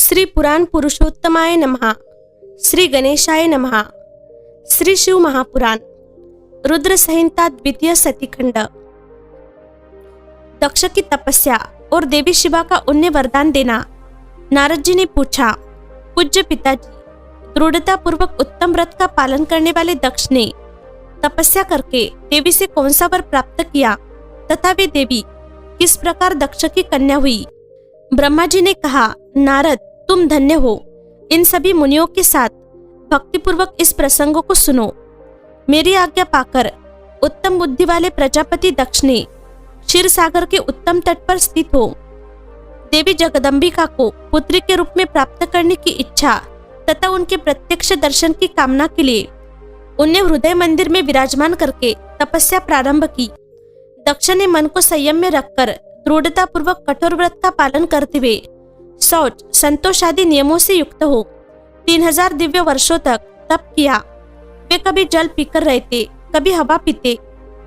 श्री पुराण पुरुषोत्तमाय नमः। श्री गणेशाय नमः। श्री शिव महापुराण रुद्र संहिता द्वितीय सतीखंड। दक्ष की तपस्या और देवी शिवा का उन्हें वरदान देना। नारद जी ने पूछा, पूज्य पिताजी, दृढ़ता पूर्वक उत्तम व्रत का पालन करने वाले दक्ष ने तपस्या करके देवी से कौन सा वर प्राप्त किया तथा वे देवी किस प्रकार दक्ष की कन्या हुई। ब्रह्मा जी ने कहा, नारद, तुम धन्य हो। इन सभी मुनियों के साथ भक्तिपूर्वक इस प्रसंग को सुनो। मेरी आज्ञा पाकर उत्तम बुद्धि वाले प्रजापति दक्ष ने क्षीर सागर के उत्तम तट पर स्थित हो देवी जगदम्बिका को पुत्री के रूप में प्राप्त करने की इच्छा तथा उनके प्रत्यक्ष दर्शन की कामना के लिए उन्हें हृदय मंदिर में विराजमान करके तपस्या प्रारंभ की। दक्ष ने मन को संयम में रखकर दृढ़ता पूर्वक कठोर व्रत का पालन करते हुए शौच संतोष आदि नियमों से युक्त हो 3000 दिव्य वर्षों तक तप किया। वे कभी जल पीकर रहते, कभी हवा पीते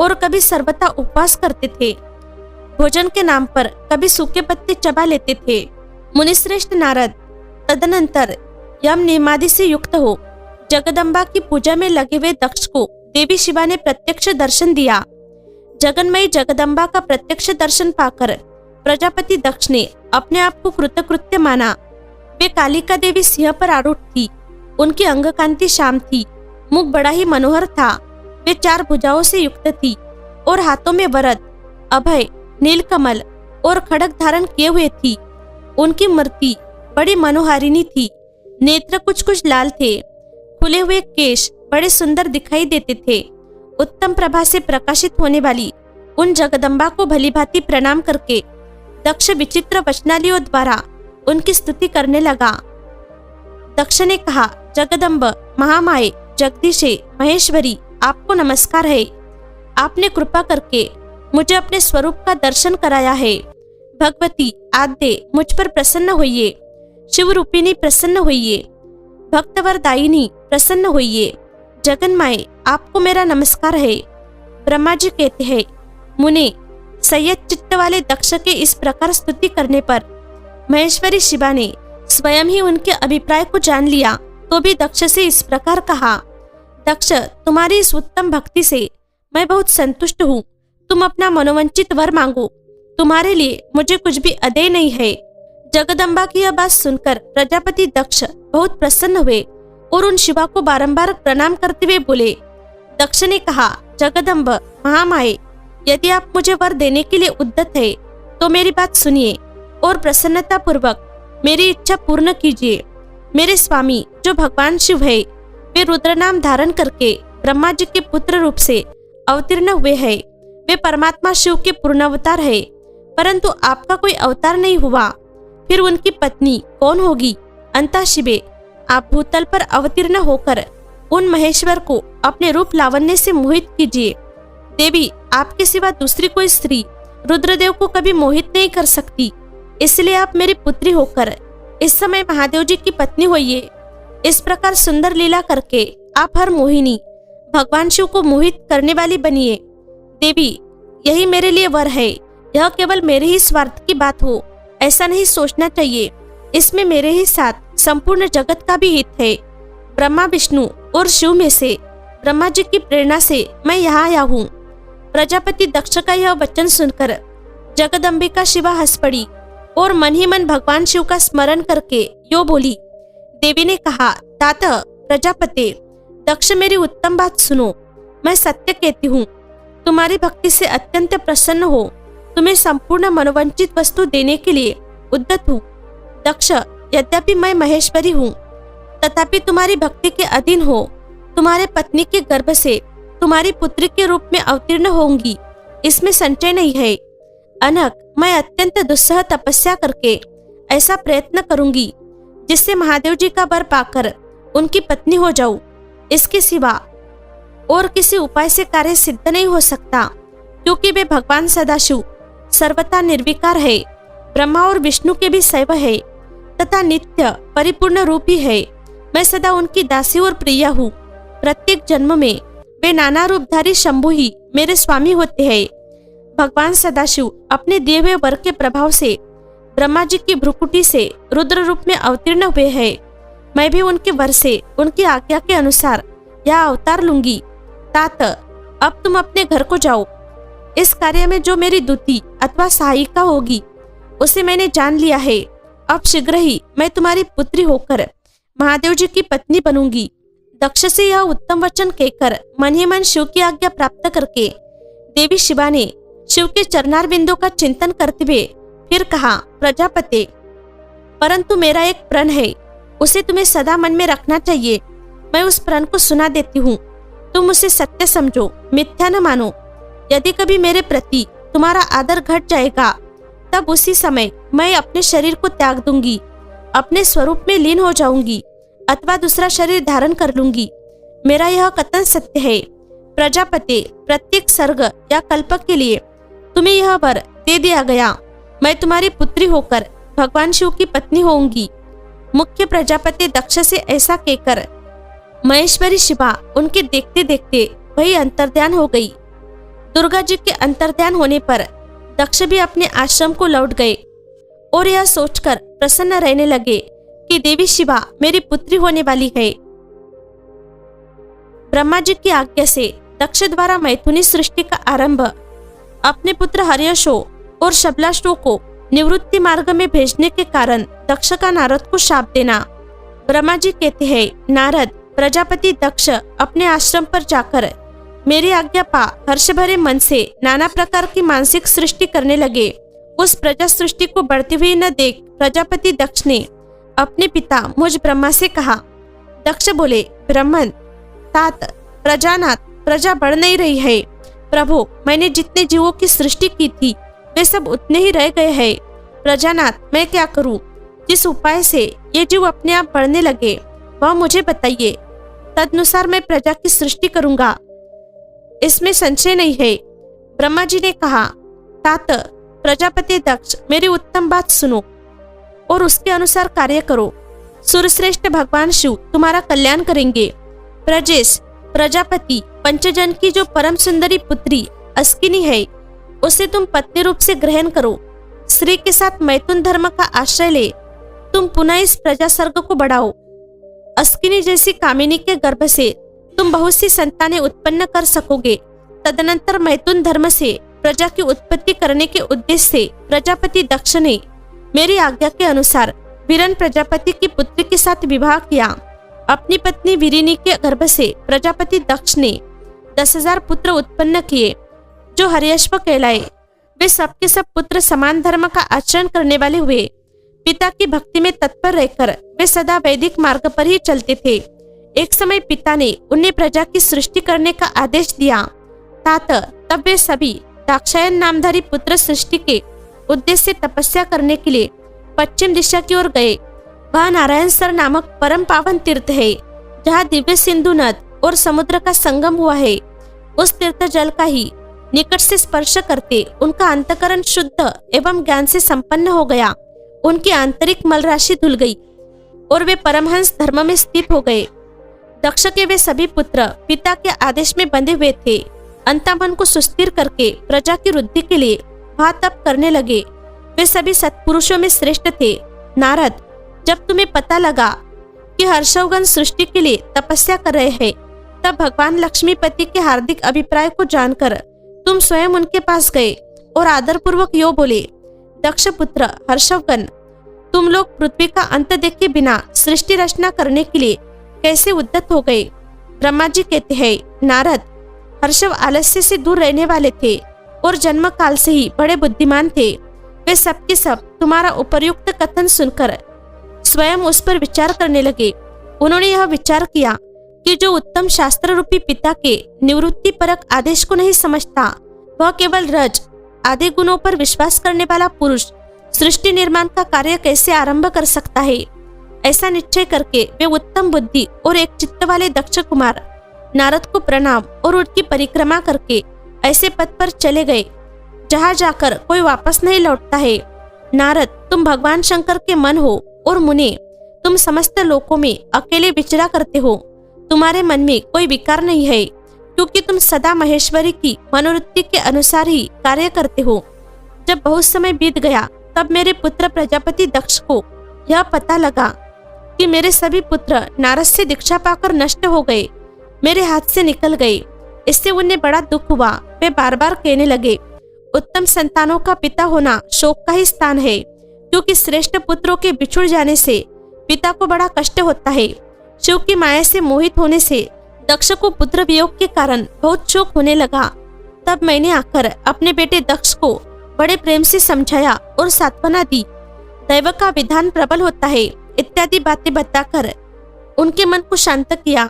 और कभी सर्वथा उपवास करते थे। भोजन के नाम पर कभी सूखे पत्ते चबा लेते थे। मुनिश्रेष्ठ नारद तदनंतर यम नियमादि से युक्त हो जगदम्बा की पूजा में लगे हुए दक्ष को देवी शिवा ने प्रत्यक्ष दर्शन दिया। जगन्मयी जगदम्बा का प्रत्यक्ष दर्शन पाकर प्रजापति दक्ष ने अपने आप को कृतकृत्य माना। वे कालिका देवी सिंह पर आरूढ़ थी। उनकी अंग कांति श्याम थी, मुख बड़ा ही मनोहर था। वे 4 भुजाओं से युक्त थी और हाथों में वरद, अभय, नीलकमल और खड्ग धारण किए हुए थी। उनकी मूर्ति बड़ी मनोहारिणी थी। नेत्र कुछ कुछ लाल थे। खुले हुए केश बड़े सुंदर दिखाई देते थे। उत्तम प्रभा से प्रकाशित होने वाली उन जगदम्बा को भलीभांति प्रणाम करके दक्ष विचित्र वचनालियों द्वारा उनकी स्तुति करने लगा। दक्ष ने कहा, जगदम्ब, महामाये, जगदीशे, महेश्वरी, आपको नमस्कार है। आपने कृपा करके मुझे अपने स्वरूप का दर्शन कराया है। भगवती आद्य मुझ पर प्रसन्न होइए। शिव रूपिणी प्रसन्न होइए। भक्तवरदायिनी प्रसन्न होइए। जगन्माये, आपको मेरा नमस्कार है। ब्रह्मा जी कहते हैं, मुने, संयत चित्त वाले दक्ष के इस प्रकार स्तुति करने पर महेश्वरी शिवा ने स्वयं ही उनके अभिप्राय को जान लिया तो भी दक्ष से इस प्रकार कहा, दक्ष, तुम्हारी इस उत्तम भक्ति से मैं बहुत संतुष्ट हूँ। तुम अपना मनोवंचित वर मांगो। तुम्हारे लिए मुझे कुछ भी अदेय नहीं है। जगदम्बा की यह बात सुनकर प्रजापति दक्ष बहुत प्रसन्न हुए और उन शिवा को बारंबार प्रणाम करते हुए बोले। दक्ष ने कहा, जगदम्ब, महामाये, यदि आप मुझे वर देने के लिए उद्यत है तो मेरी बात सुनिए और प्रसन्नता पूर्वक मेरी इच्छा पूर्ण कीजिए। मेरे स्वामी जो भगवान शिव है, वे रुद्र नाम धारण करके ब्रह्मा जी के पुत्र रूप से अवतीर्ण हुए हैं। वे परमात्मा शिव के पूर्ण अवतार है, परंतु आपका कोई अवतार नहीं हुआ। फिर उनकी पत्नी कौन होगी? अंतः शिवे, आप भूतल पर अवतीर्ण होकर उन महेश्वर को अपने रूप लावण्य से मोहित कीजिए। देवी, आपके सिवा दूसरी कोई स्त्री रुद्रदेव को कभी मोहित नहीं कर सकती। इसलिए आप मेरी पुत्री होकर इस समय महादेव जी की पत्नी होइए। इस प्रकार सुंदर लीला करके आप हर मोहिनी भगवान शिव को मोहित करने वाली बनिए। देवी, यही मेरे लिए वर है। यह केवल मेरे ही स्वार्थ की बात हो ऐसा नहीं सोचना चाहिए। इसमें मेरे ही साथ संपूर्ण जगत का भी हित है। ब्रह्मा, विष्णु और शिव में से ब्रह्मा जी की प्रेरणा से मैं यहाँ आया हूँ। प्रजापति दक्ष का यह वचन सुनकर जगदम्बिका शिवा हंस पड़ी और मन ही मन भगवान शिव का स्मरण करके यो बोली। देवी ने कहा, तात प्रजापते, दक्ष, मेरी उत्तम बात सुनो। मैं सत्य कहती हूँ, तुम्हारी भक्ति से अत्यंत प्रसन्न हो तुम्हें संपूर्ण मनोवंचित वस्तु देने के लिए उद्यत हूँ। दक्ष, यद्यपि मैं महेश्वरी हूँ तथापि तुम्हारी भक्ति के अधीन हो तुम्हारे पत्नी के गर्भ से तुम्हारी पुत्री के रूप में अवतीर्ण होंगी, इसमें संचय नहीं है। अनक, मैं अत्यंत दुस्सह तपस्या करके ऐसा प्रयत्न करूंगी जिससे महादेव जी का वर पाकर उनकी पत्नी हो जाऊं। इसके सिवा और किसी उपाय से कार्य सिद्ध नहीं हो सकता, क्योंकि वे भगवान सदाशिव सर्वथा निर्विकार है, ब्रह्मा और विष्णु के भी शैव है तथा नित्य परिपूर्ण रूप ही है। मैं सदा उनकी दासी और प्रिया हूँ। प्रत्येक जन्म में वे नाना रूपधारी शंभु ही मेरे स्वामी होते हैं। भगवान सदाशिव अपने दिए हुए वर के प्रभाव से ब्रह्मा जी की भ्रुकुटी से रुद्र रूप में अवतीर्ण हुए हैं। मैं भी उनके वर से उनकी आज्ञा के अनुसार यह अवतार लूंगी। तात, अब तुम अपने घर को जाओ। इस कार्य में जो मेरी दूती अथवा सहायिका होगी उसे मैंने जान लिया है। अब शीघ्र ही मैं तुम्हारी पुत्री होकर महादेव जी की पत्नी बनूंगी। दक्ष से यह उत्तम वचन कहकर मन ही मन शिव की आज्ञा प्राप्त करके देवी शिवा ने शिव के चरणार बिंदु का चिंतन करते हुए फिर कहा, प्रजापते, परंतु मेरा एक प्रण है, उसे तुम्हें सदा मन में रखना चाहिए। मैं उस प्रण को सुना देती हूँ, तुम उसे सत्य समझो, मिथ्या न मानो। यदि कभी मेरे प्रति तुम्हारा आदर घट जाएगा तब उसी समय मैं अपने शरीर को त्याग दूंगी, अपने स्वरूप में लीन हो जाऊंगी अथवा दूसरा शरीर धारण कर लूंगी। मेरा यह कथन सत्य है। प्रजापति, प्रत्येक सर्ग या कल्प के लिए तुम्हें यह वर दे दिया गया। मैं तुम्हारी पुत्री होकर भगवान शिव की पत्नी होऊंगी। मुख्य प्रजापति दक्ष से ऐसा कहकर महेश्वरी शिवा उनके देखते देखते वही अंतर्ध्यान हो गई। दुर्गा जी के अंतर्ध्यान होने पर दक्ष भी अपने आश्रम को लौट गए और यह सोचकर प्रसन्न रहने लगे कि देवी शिवा मेरी पुत्री होने वाली है। ब्रह्मा जी की आज्ञा से दक्ष द्वारा मैथुनी सृष्टि का आरंभ अपने पुत्र हर्यशो और शबलाष्टो को निवृत्ति मार्ग में भेजने के कारण दक्ष का नारद को शाप देना। ब्रह्मा जी कहते हैं, नारद, प्रजापति दक्ष अपने आश्रम पर जाकर मेरी आज्ञा पा हर्ष भरे मन से नाना प्रकार की मानसिक सृष्टि करने लगे। उस प्रजा सृष्टि को बढ़ती हुई न देख प्रजापति दक्ष ने अपने पिता मुझ ब्रह्मा से कहा। दक्ष बोले, ब्राह्मण, तात, प्रजानाथ, प्रजा बढ़ नहीं रही है। प्रभु, मैंने जितने जीवों की सृष्टि की थी वे सब उतने ही रह गए हैं। प्रजानाथ, मैं क्या करूं? जिस उपाय से ये जीव अपने आप बढ़ने लगे वह मुझे बताइए, तदनुसार मैं प्रजा की सृष्टि करूंगा, इसमें संशय नहीं है। ब्रह्मा जी ने कहा, तात, प्रजापति दक्ष, मेरी उत्तम बात सुनो और उसके अनुसार कार्य करो। सूर्यश्रेष्ठ भगवान शिव तुम्हारा कल्याण करेंगे। प्रजेश, प्रजापति पंचजन की जो परम सुंदरी पुत्री अस्किनी है उसे तुम पत्नी रूप से ग्रहण करो। स्त्री के साथ मैथुन धर्म का आश्रय ले तुम पुनः इस प्रजा सर्ग को बढ़ाओ। अस्किनी जैसी कामिनी के गर्भ से तुम बहुत सी संतानें उत्पन्न कर सकोगे। तदनंतर मैथुन धर्म से प्रजा की उत्पत्ति करने के उद्देश्य से प्रजापति दक्ष ने मेरी आज्ञा के अनुसार वीरन प्रजापति की पुत्री के साथ विवाह किया। अपनी पत्नी वीरिनी के गर्भ से प्रजापति दक्ष ने 10,000 पुत्र उत्पन्न किए जो हर्यश्व कहलाए। वे सबके सब पुत्र समान धर्म का आचरण करने वाले हुए। पिता की भक्ति में तत्पर रहकर वे सदा वैदिक मार्ग पर ही चलते थे। एक समय पिता ने उन्हें प्रजा की सृष्टि करने का आदेश दिया। तात, तब वे सभी दाक्षायन नामधारी पुत्र सृष्टि के उद्देश्य से तपस्या करने के लिए पश्चिम दिशा की ओर गए। वह नारायण सर नामक परम पावन तीर्थ है जहाँ दिव्य सिंधु नद और समुद्र का संगम हुआ है। उस तीर्थ जल का ही निकट से स्पर्श करते उनका अंतकरण शुद्ध एवं ज्ञान से संपन्न हो गया। उनकी आंतरिक मल राशि धुल गई और वे परमहंस धर्म में स्थित हो गए। दक्ष के वे सभी पुत्र पिता के आदेश में बंधे हुए थे। अंतःमन को सुस्थिर करके प्रजा की वृद्धि के लिए वह तप करने लगे। वे सभी सत्पुरुषों में श्रेष्ठ थे। नारद, जब तुम्हें पता लगा कि हर्षवगण सृष्टि के लिए तपस्या कर रहे हैं तब भगवान लक्ष्मीपति के हार्दिक अभिप्राय को जानकर तुम स्वयं उनके पास गए और आदरपूर्वक यो बोले, दक्ष पुत्र हर्षवगण, तुम लोग पृथ्वी का अंत देखे बिना सृष्टि रचना करने के लिए कैसे उद्यत हो गए? ब्रह्मा जी कहते हैं, नारद, हर्षव आलस्य से दूर रहने वाले थे और जन्म काल से ही बड़े बुद्धिमान थे। वे सबके सब तुम्हारा उपर्युक्त कथन सुनकर स्वयं उस पर विचार करने लगे। उन्होंने यह विचार किया कि जो उत्तम शास्त्र रूपी पिता के निवृत्ति परक आदेश को नहीं समझता वह केवल रज आदि गुणों पर विश्वास करने वाला पुरुष सृष्टि निर्माण का कार्य कैसे आरंभ कर सकता है। ऐसा निश्चय करके वे उत्तम बुद्धि और एक चित्त वाले दक्ष कुमार नारद को प्रणाम और उनकी परिक्रमा करके ऐसे पथ पर चले गए जहाँ जाकर कोई वापस नहीं लौटता है। नारद, तुम भगवान शंकर के मन हो और मुने, तुम समस्त लोकों में अकेले विचरा करते हो। तुम्हारे मन में कोई विकार नहीं है क्योंकि तुम सदा महेश्वरी की मनोवृत्ति के अनुसार ही कार्य करते हो। जब बहुत समय बीत गया तब मेरे पुत्र प्रजापति दक्ष को यह पता लगा कि मेरे सभी पुत्र नारद से दीक्षा पाकर नष्ट हो गए, मेरे हाथ से निकल गए। इससे उन्हें बड़ा दुख हुआ। वे बार बार कहने लगे, उत्तम संतानों का पिता होना शोक का ही स्थान है, क्योंकि श्रेष्ठ पुत्रों के बिछुड़ जाने से पिता को बड़ा कष्ट होता है। शिव की माया से मोहित होने से दक्ष को पुत्र वियोग के कारण बहुत शोक होने लगा। तब मैंने आकर अपने बेटे दक्ष को बड़े प्रेम से समझाया और सांत्वना दी। दैव का विधान प्रबल होता है इत्यादि बातें बताकर उनके मन को शांत किया।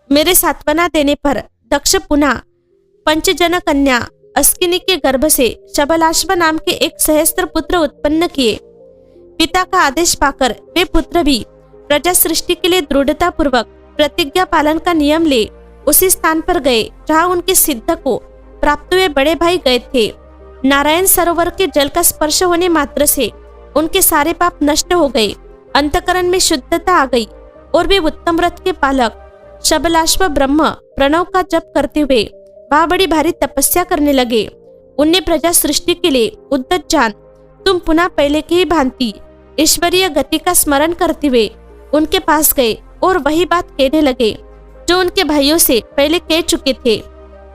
मेरे सांत्वना देने पर दक्ष पुनः पंचजन कन्या अस्किनी के गर्भ से शबलाश्व नाम के एक सहस्त्र पुत्र उत्पन्न किए। पिता का आदेश पाकर वे पुत्र भी प्रजा सृष्टि के लिए दृढ़ता पूर्वक प्रतिज्ञा पालन का नियम ले उसी स्थान पर गए जहाँ उनके सिद्ध को प्राप्त हुए बड़े भाई गए थे। नारायण सरोवर के जल का स्पर्श होने मात्र से उनके सारे पाप नष्ट हो गए, अंतकरण में शुद्धता आ गई और वे उत्तम व्रत के पालक शबलाश्व ब्रह्म प्रणव का जप करते हुए वहाँ बड़ी भारी तपस्या करने लगे। उन्हें प्रजा सृष्टि के लिए उद्यत जान तुम पुनः पहले की ही भांति ईश्वरीय गति का स्मरण करते हुए उनके पास गए और वही बात कहने लगे जो उनके भाइयों से पहले कह चुके थे।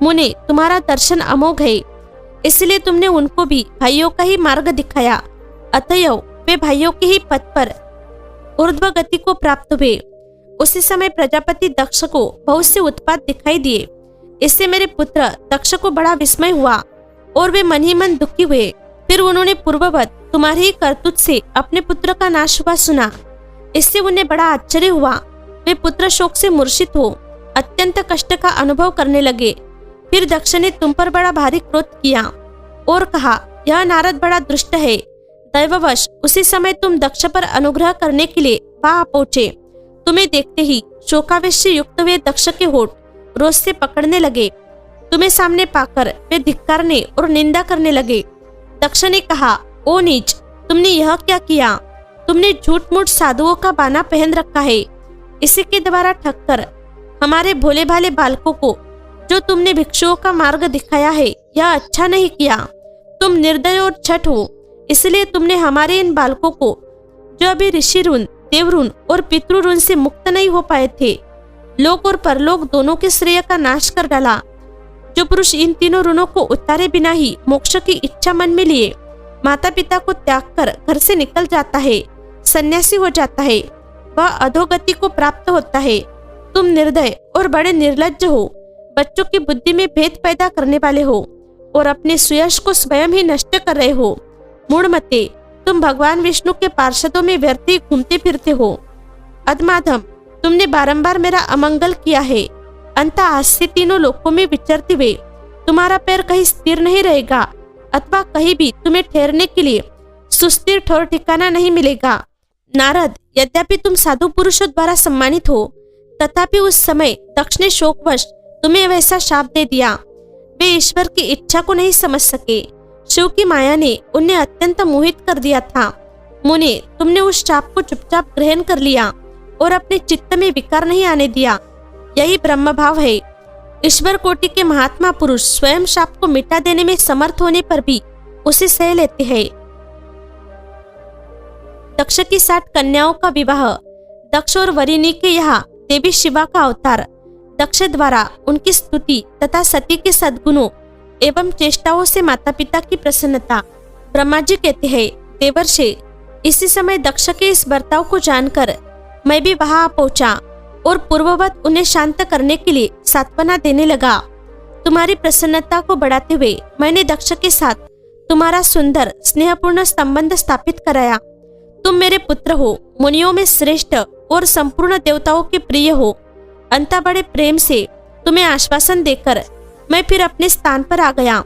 मुने, तुम्हारा दर्शन अमोघ है, इसलिए तुमने उनको भी भाइयों का ही मार्ग दिखाया। अतएव वे भाइयों के ही पथ पर ऊर्ध्व गति को प्राप्त हुए। उसी समय प्रजापति दक्ष को बहुत से उत्पात दिखाई दिए। इससे मेरे पुत्र दक्ष को बड़ा विस्मय हुआ और वे मन ही मन दुखी हुए। फिर उन्होंने पूर्ववत तुम्हारी ही करतूत से अपने पुत्र का नाश हुआ सुना। इससे उन्हें बड़ा आश्चर्य हुआ। वे पुत्र शोक से मूर्छित हो अत्यंत कष्ट का अनुभव करने लगे। फिर दक्ष ने तुम पर बड़ा भारी क्रोध किया और कहा, यह नारद बड़ा दुष्ट है। दैववश उसी समय तुम दक्ष पर अनुग्रह करने के लिए वहां पहुंचे। तुम्हें देखते ही शोकावेश से युक्त हुए दक्ष के होठ रोष से पकड़ने लगे। तुम्हें सामने पाकर वे धिक्कारने और निंदा करने लगे। दक्ष ने कहा, ओ नीच, तुमने यह क्या किया? तुमने झूठ मूठ साधुओं का बाना पहन रखा है। इसी के द्वारा ठगकर हमारे भोले भाले बालकों को जो तुमने भिक्षुओं का मार्ग दिखाया है, यह अच्छा नहीं किया। तुम निर्दय और छठ हो, इसलिए तुमने हमारे इन बालकों को जो अभी ऋषि ऋण, देव ऋण और पितृ ऋण से मुक्त नहीं हो पाए थे, लोक और परलोक दोनों के श्रेय का नाश कर डाला। जो पुरुष इन तीनों ऋणों को उतारे बिना ही मोक्ष की इच्छा मन में लिए माता पिता को त्याग कर घर से निकल जाता है, सन्यासी हो जाता है, वह अधोगति को प्राप्त होता है। तुम निर्दय और बड़े निर्लज्ज हो, बच्चों की बुद्धि में भेद पैदा करने वाले हो और अपने सुयश को स्वयं ही नष्ट कर रहे हो। मूढ़मते, तुम भगवान विष्णु के पार्षदों में व्यर्थ ही घूमते फिरते हो। अधमाधम, तुमने बारंबार मेरा अमंगल किया है। अंत आज से तीनों लोकों में विचरते हुए तुम्हारा पैर कहीं स्थिर नहीं रहेगा अथवा कहीं भी तुम्हें ठहरने के लिए सुस्थिर ठौर ठिकाना नहीं मिलेगा। नारद, यद्यपि तुम साधु पुरुषों द्वारा सम्मानित हो, तथापि उस समय दक्ष ने शोकवश तुम्हें वैसा शाप दे दिया। वे ईश्वर की इच्छा को नहीं समझ सके। शिव की माया ने उन्हें अत्यंत मोहित कर दिया था। मुने, तुमने उस शाप को चुपचाप ग्रहण कर लिया और अपने चित्त में विकार नहीं आने दिया। यही ब्रह्म भाव है। ईश्वर कोटि के महात्मा पुरुष स्वयं शाप को मिटा देने में समर्थ होने पर भी उसे सह लेते हैं। दक्ष की 60 कन्याओं का विवाह। दक्ष और वरिणी के यहाँ देवी शिवा का अवतार। दक्ष द्वारा उनकी स्तुति तथा सती के सद्गुणों एवं चेष्टाओं से माता पिता की प्रसन्नता। ब्रह्मा जी कहते हैं, देवर्षि, इसी समय दक्ष के इस बर्ताव को जानकर मैं भी वहां पहुंचा और पूर्ववत उन्हें शांत करने के लिए सांत्वना देने लगा। तुम्हारी प्रसन्नता को बढ़ाते हुए मैंने दक्ष के साथ तुम्हारा सुंदर स्नेहपूर्ण संबंध स्थापित कराया। तुम मेरे पुत्र हो, मुनियों में श्रेष्ठ और संपूर्ण देवताओं के प्रिय हो। अंत बड़े प्रेम से तुम्हें आश्वासन देकर मैं फिर अपने स्थान पर आ गया।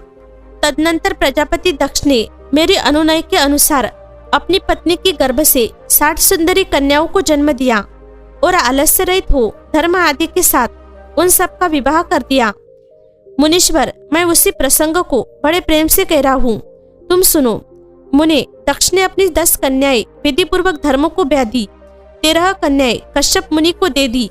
तदनंतर प्रजापति दक्ष ने मेरी अनुनय के अनुसार अपनी पत्नी की गर्भ से 60 सुंदरी कन्याओं को जन्म दिया और आलस्य रहित हो धर्म आदि के साथ उन सब का विवाह कर दिया। मुनीश्वर, मैं उसी प्रसंग को बड़े प्रेम से कह रहा हूँ, तुम सुनो। मुने, दक्ष ने अपनी 10 कन्याएं विधि पूर्वक धर्म को ब्याह दी, 13 कन्याएं कश्यप मुनि को दे दी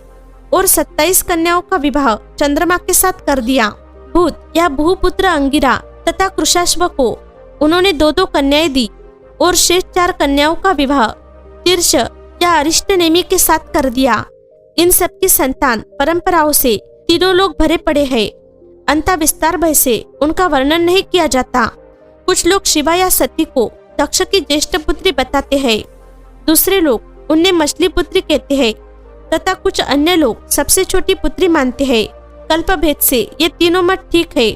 और 27 कन्याओं का विवाह चंद्रमा के साथ कर दिया। भूत या भूपुत्र अंगिरा तथा कृशाश्व को उन्होंने 2-2 कन्याएं दी और शेष 4 कन्याओं का विवाह तिर्ष या अरिष्ट नेमी के साथ कर दिया। इन सबकी संतान परंपराओं से तीनों लोग भरे पड़े हैं। अंता विस्तार भय से उनका वर्णन नहीं किया जाता। कुछ लोग शिवा या सती को दक्ष की ज्येष्ठ पुत्री बताते हैं, दूसरे लोग उन्हें मछली पुत्री कहते हैं तथा कुछ अन्य लोग सबसे छोटी पुत्री मानते हैं। कल्पभेद से ये तीनों मत ठीक है।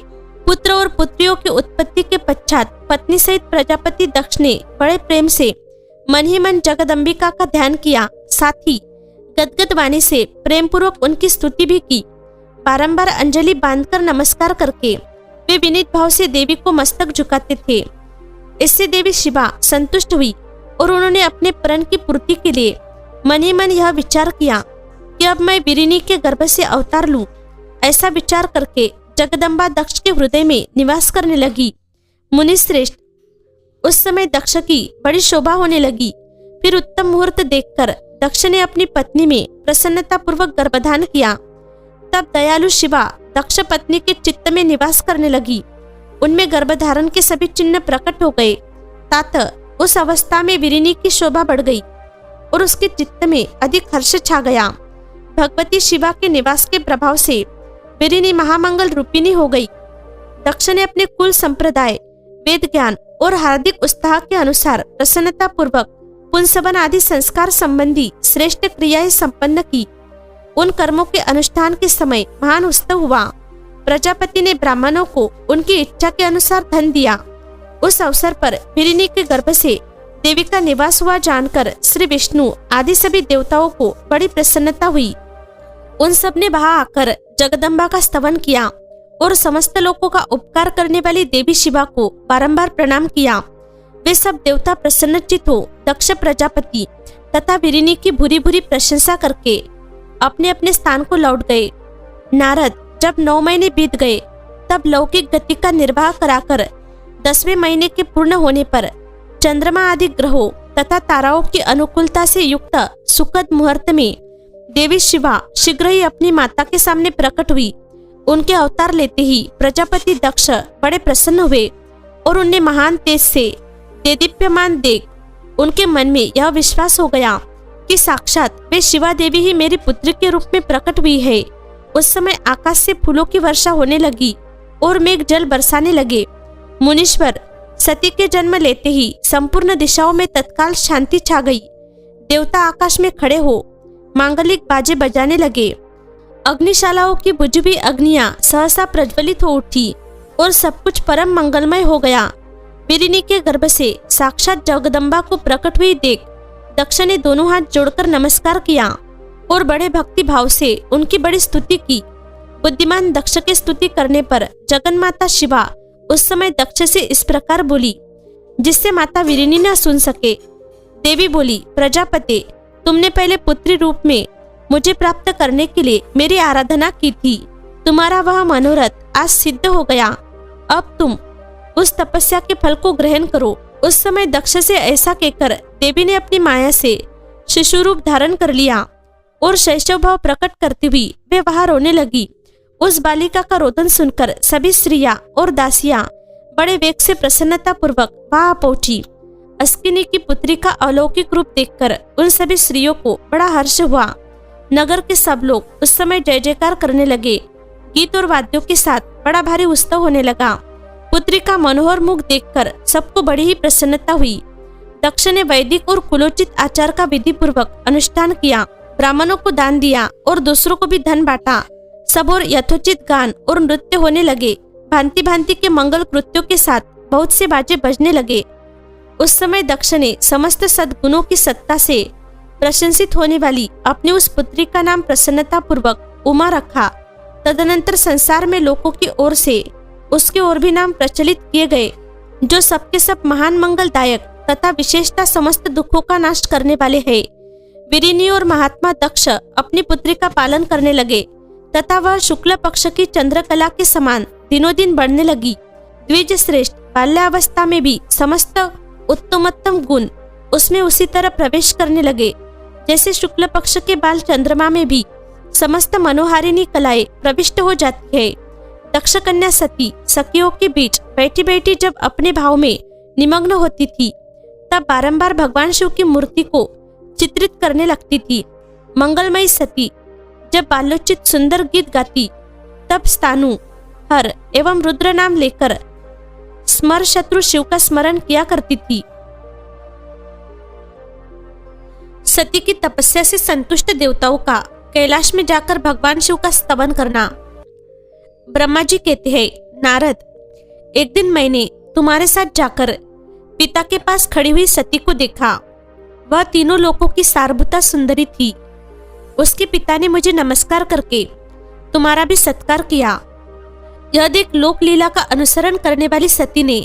पुत्र और पुत्रियों की उत्पत्ति के पश्चात पत्नी सहित प्रजापति दक्ष ने बड़े प्रेम से मन ही मन जगदम्बिका का ध्यान किया, साथ ही गदगद वाणी से प्रेम पूर्वक उनकी स्तुति भी की। बारंबार अंजलि बांधकर नमस्कार करके वे विनीत भाव से देवी को मस्तक झुकाते थे। इससे देवी शिवा संतुष्ट हुई और उन्होंने अपने प्रण की पूर्ति के लिए मन ही मन यह विचार किया कि अब मैं विरिनी के गर्भ से अवतार लूं। ऐसा विचार करके जगदम्बा दक्ष के हृदय में निवास करने लगी। मुनि श्रेष्ठ, उस समय दक्ष की बड़ी शोभा होने लगी। फिर उत्तम मुहूर्त देखकर दक्ष ने अपनी पत्नी में प्रसन्नता पूर्वक गर्भधान किया। तब दयालु शिवा दक्ष पत्नी के चित्त में निवास करने लगी। उनमें गर्भधारण के सभी चिन्ह प्रकट हो गए। तात उस अवस्था में विरिनी की शोभा बढ़ गई और उसके चित्त में अधिक हर्ष छा गया। भगवती शिवा के निवास के प्रभाव से विरिनी महामंगल रूपिणी हो गई। दक्ष ने अपने कुल संप्रदाय, वेद ज्ञान और हार्दिक उत्साह के अनुसार प्रसन्नता पूर्वक पुंसवन आदि संस्कार संबंधी श्रेष्ठ क्रियाएं संपन्न की। उन कर्मों के अनुष्ठान के समय महान उत्सव हुआ। प्रजापति ने ब्राह्मणों को उनकी इच्छा के अनुसार धन दिया। उस अवसर पर विरिनी के गर्भ से देवी का निवास हुआ जानकर श्री विष्णु आदि सभी देवताओं को बड़ी प्रसन्नता हुई। उन सब ने वहां आकर जगदम्बा का स्तवन किया और समस्त लोगों का उपकार करने वाली देवी शिवा को बारंबार प्रणाम किया। वे सब देवता प्रसन्नचित हो दक्ष प्रजापति तथा विरिनी की बुरी बुरी प्रशंसा करके अपने अपने स्थान को लौट गए। नारद जब 9 महीने बीत गए तब लौकिक गति का निर्वाह कराकर 10वें महीने के पूर्ण होने पर चंद्रमा आदि ग्रहों तथा ताराओं की अनुकूलता से युक्त सुखद मुहूर्त में देवी शिवा शीघ्र ही अपनी माता के सामने प्रकट हुई। उनके अवतार लेते ही प्रजापति दक्ष बड़े प्रसन्न हुए और उन्हें महान तेज से देदीप्यमान देख उनके मन में यह विश्वास हो गया कि साक्षात वे शिवा देवी ही मेरी पुत्री के रूप में प्रकट हुई है। उस समय आकाश से फूलों की वर्षा होने लगी और मेघ जल बरसाने लगे। मुनीश्वर, सती के जन्म लेते ही संपूर्ण दिशाओं में तत्काल शांति छा गई। देवता आकाश में खड़े हो मांगलिक बाजे बजाने लगे। अग्निशालाओं की बुझी हुई अग्नियां सहसा प्रज्वलित हो उठी और सब कुछ परम मंगलमय हो गया। विरिनी के गर्भ से साक्षात जगदम्बा को प्रकट हुई देख दक्ष ने दोनों हाथ जोड़कर नमस्कार किया और बड़े भक्ति भाव से उनकी बड़ी स्तुति की। बुद्धिमान दक्ष की स्तुति करने पर जगन्माता शिवा उस समय दक्ष से इस प्रकार बोली, जिससे माता विरिनी न सुन सके। देवी बोली, प्रजापते, तुमने पहले पुत्री रूप में मुझे प्राप्त करने के लिए मेरी आराधना की थी। तुम्हारा वह मनोरथ आज सिद्ध हो गया। अब तुम उस तपस्या के फल को ग्रहण करो। उस समय दक्ष से ऐसा कहकर देवी ने अपनी माया से शिशु रूप धारण कर लिया और शैशव भाव प्रकट करती हुई वे वहां रोने लगी। उस बालिका का रोदन सुनकर सभी स्त्रियां और दासियां बड़े वेग से प्रसन्नता पूर्वक वहां पहुंची। अस्किनी की पुत्री का अलौकिक रूप देखकर उन सभी स्त्रियों को बड़ा हर्ष हुआ। नगर के सब लोग उस समय जय जयकार करने लगे। गीत और वाद्यों के साथ बड़ा भारी उत्सव होने लगा। पुत्री का मनोहर मुख देखकर सबको बड़ी ही प्रसन्नता हुई। दक्ष ने वैदिक और कुलोचित आचार का विधि पूर्वक अनुष्ठान किया, ब्राह्मणों को दान दिया और दूसरों को भी धन बांटा। सब और यथोचित गान और नृत्य होने लगे। भांति भांति के मंगल कृत्यों के साथ बहुत से बाजे बजने लगे। उस समय दक्ष ने समस्त सद्गुणों की सत्ता से प्रशंसित होने वाली अपनी उस पुत्री का नाम प्रसन्नता पूर्वक उमा रखा। तदनंतर संसार में लोगों की ओर से उसके और भी नाम प्रचलित किए गए, जो सबके सब महान मंगलदायक तथा विशेषता समस्त दुखों का नाश करने वाले हैं। विरिनी और महात्मा दक्ष अपनी पुत्री का पालन करने लगे तथा वह शुक्ल पक्ष की चंद्रकला के समान दिनों दिन बढ़ने लगी। द्विज श्रेष्ठ बाल्यावस्था में भी समस्त उत्तमोत्तम गुण उसमें उसी तरह प्रवेश करने लगे, जैसे शुक्ल पक्ष के बाल चंद्रमा में भी समस्त मनोहारिणी कलाएं प्रविष्ट हो जाती है। दक्ष कन्या सती सखियों के बीच बैठी बैठी जब अपने भाव में निमग्न होती थी, तब बारंबार भगवान शिव की मूर्ति को चित्रित करने लगती थी। मंगलमयी सती जब बालोचित सुंदर गीत गाती तब स्थानु, हर एवं रुद्र नाम लेकर स्मर शत्रु शिव का स्मरण किया करती थी। सती की तपस्या से संतुष्ट देवताओं का कैलाश में जाकर भगवान शिव का स्तवन करना। ब्रह्मा जी कहते हैं, नारद, एक दिन मैंने तुम्हारे साथ जाकर पिता के पास खड़ी हुई सती को देखा। वह तीनों लोकों की सारभूता सुंदरी थी। उसके पिता ने मुझे नमस्कार करके तुम्हारा भी सत्कार किया। यह देख लोक लीला का अनुसरण करने वाली सती ने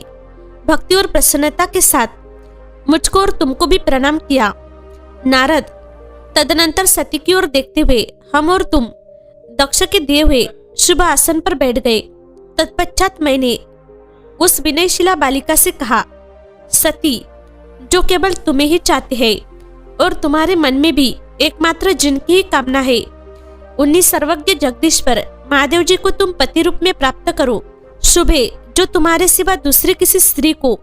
भक्ति और प्रसन्नता के साथ मुझको और तुमको भी प्रणाम किया। नारद, तदनंतर सती की ओर देखते हुए हम और तुम दक्ष के दिए हुए शुभ आसन पर बैठ गए। तत्पश्चात मैंने उस विनयशिला बालिका से कहा, सती, जो केवल तुम्हें ही चाहते हैं और तुम्हारे मन में भी एकमात्र जिनकी ही कामना है, उन्हीं सर्वज्ञ जगदीश्वर महादेव जी को तुम पति रूप में प्राप्त करो। शुभ है, जो तुम्हारे सिवा दूसरी किसी स्त्री को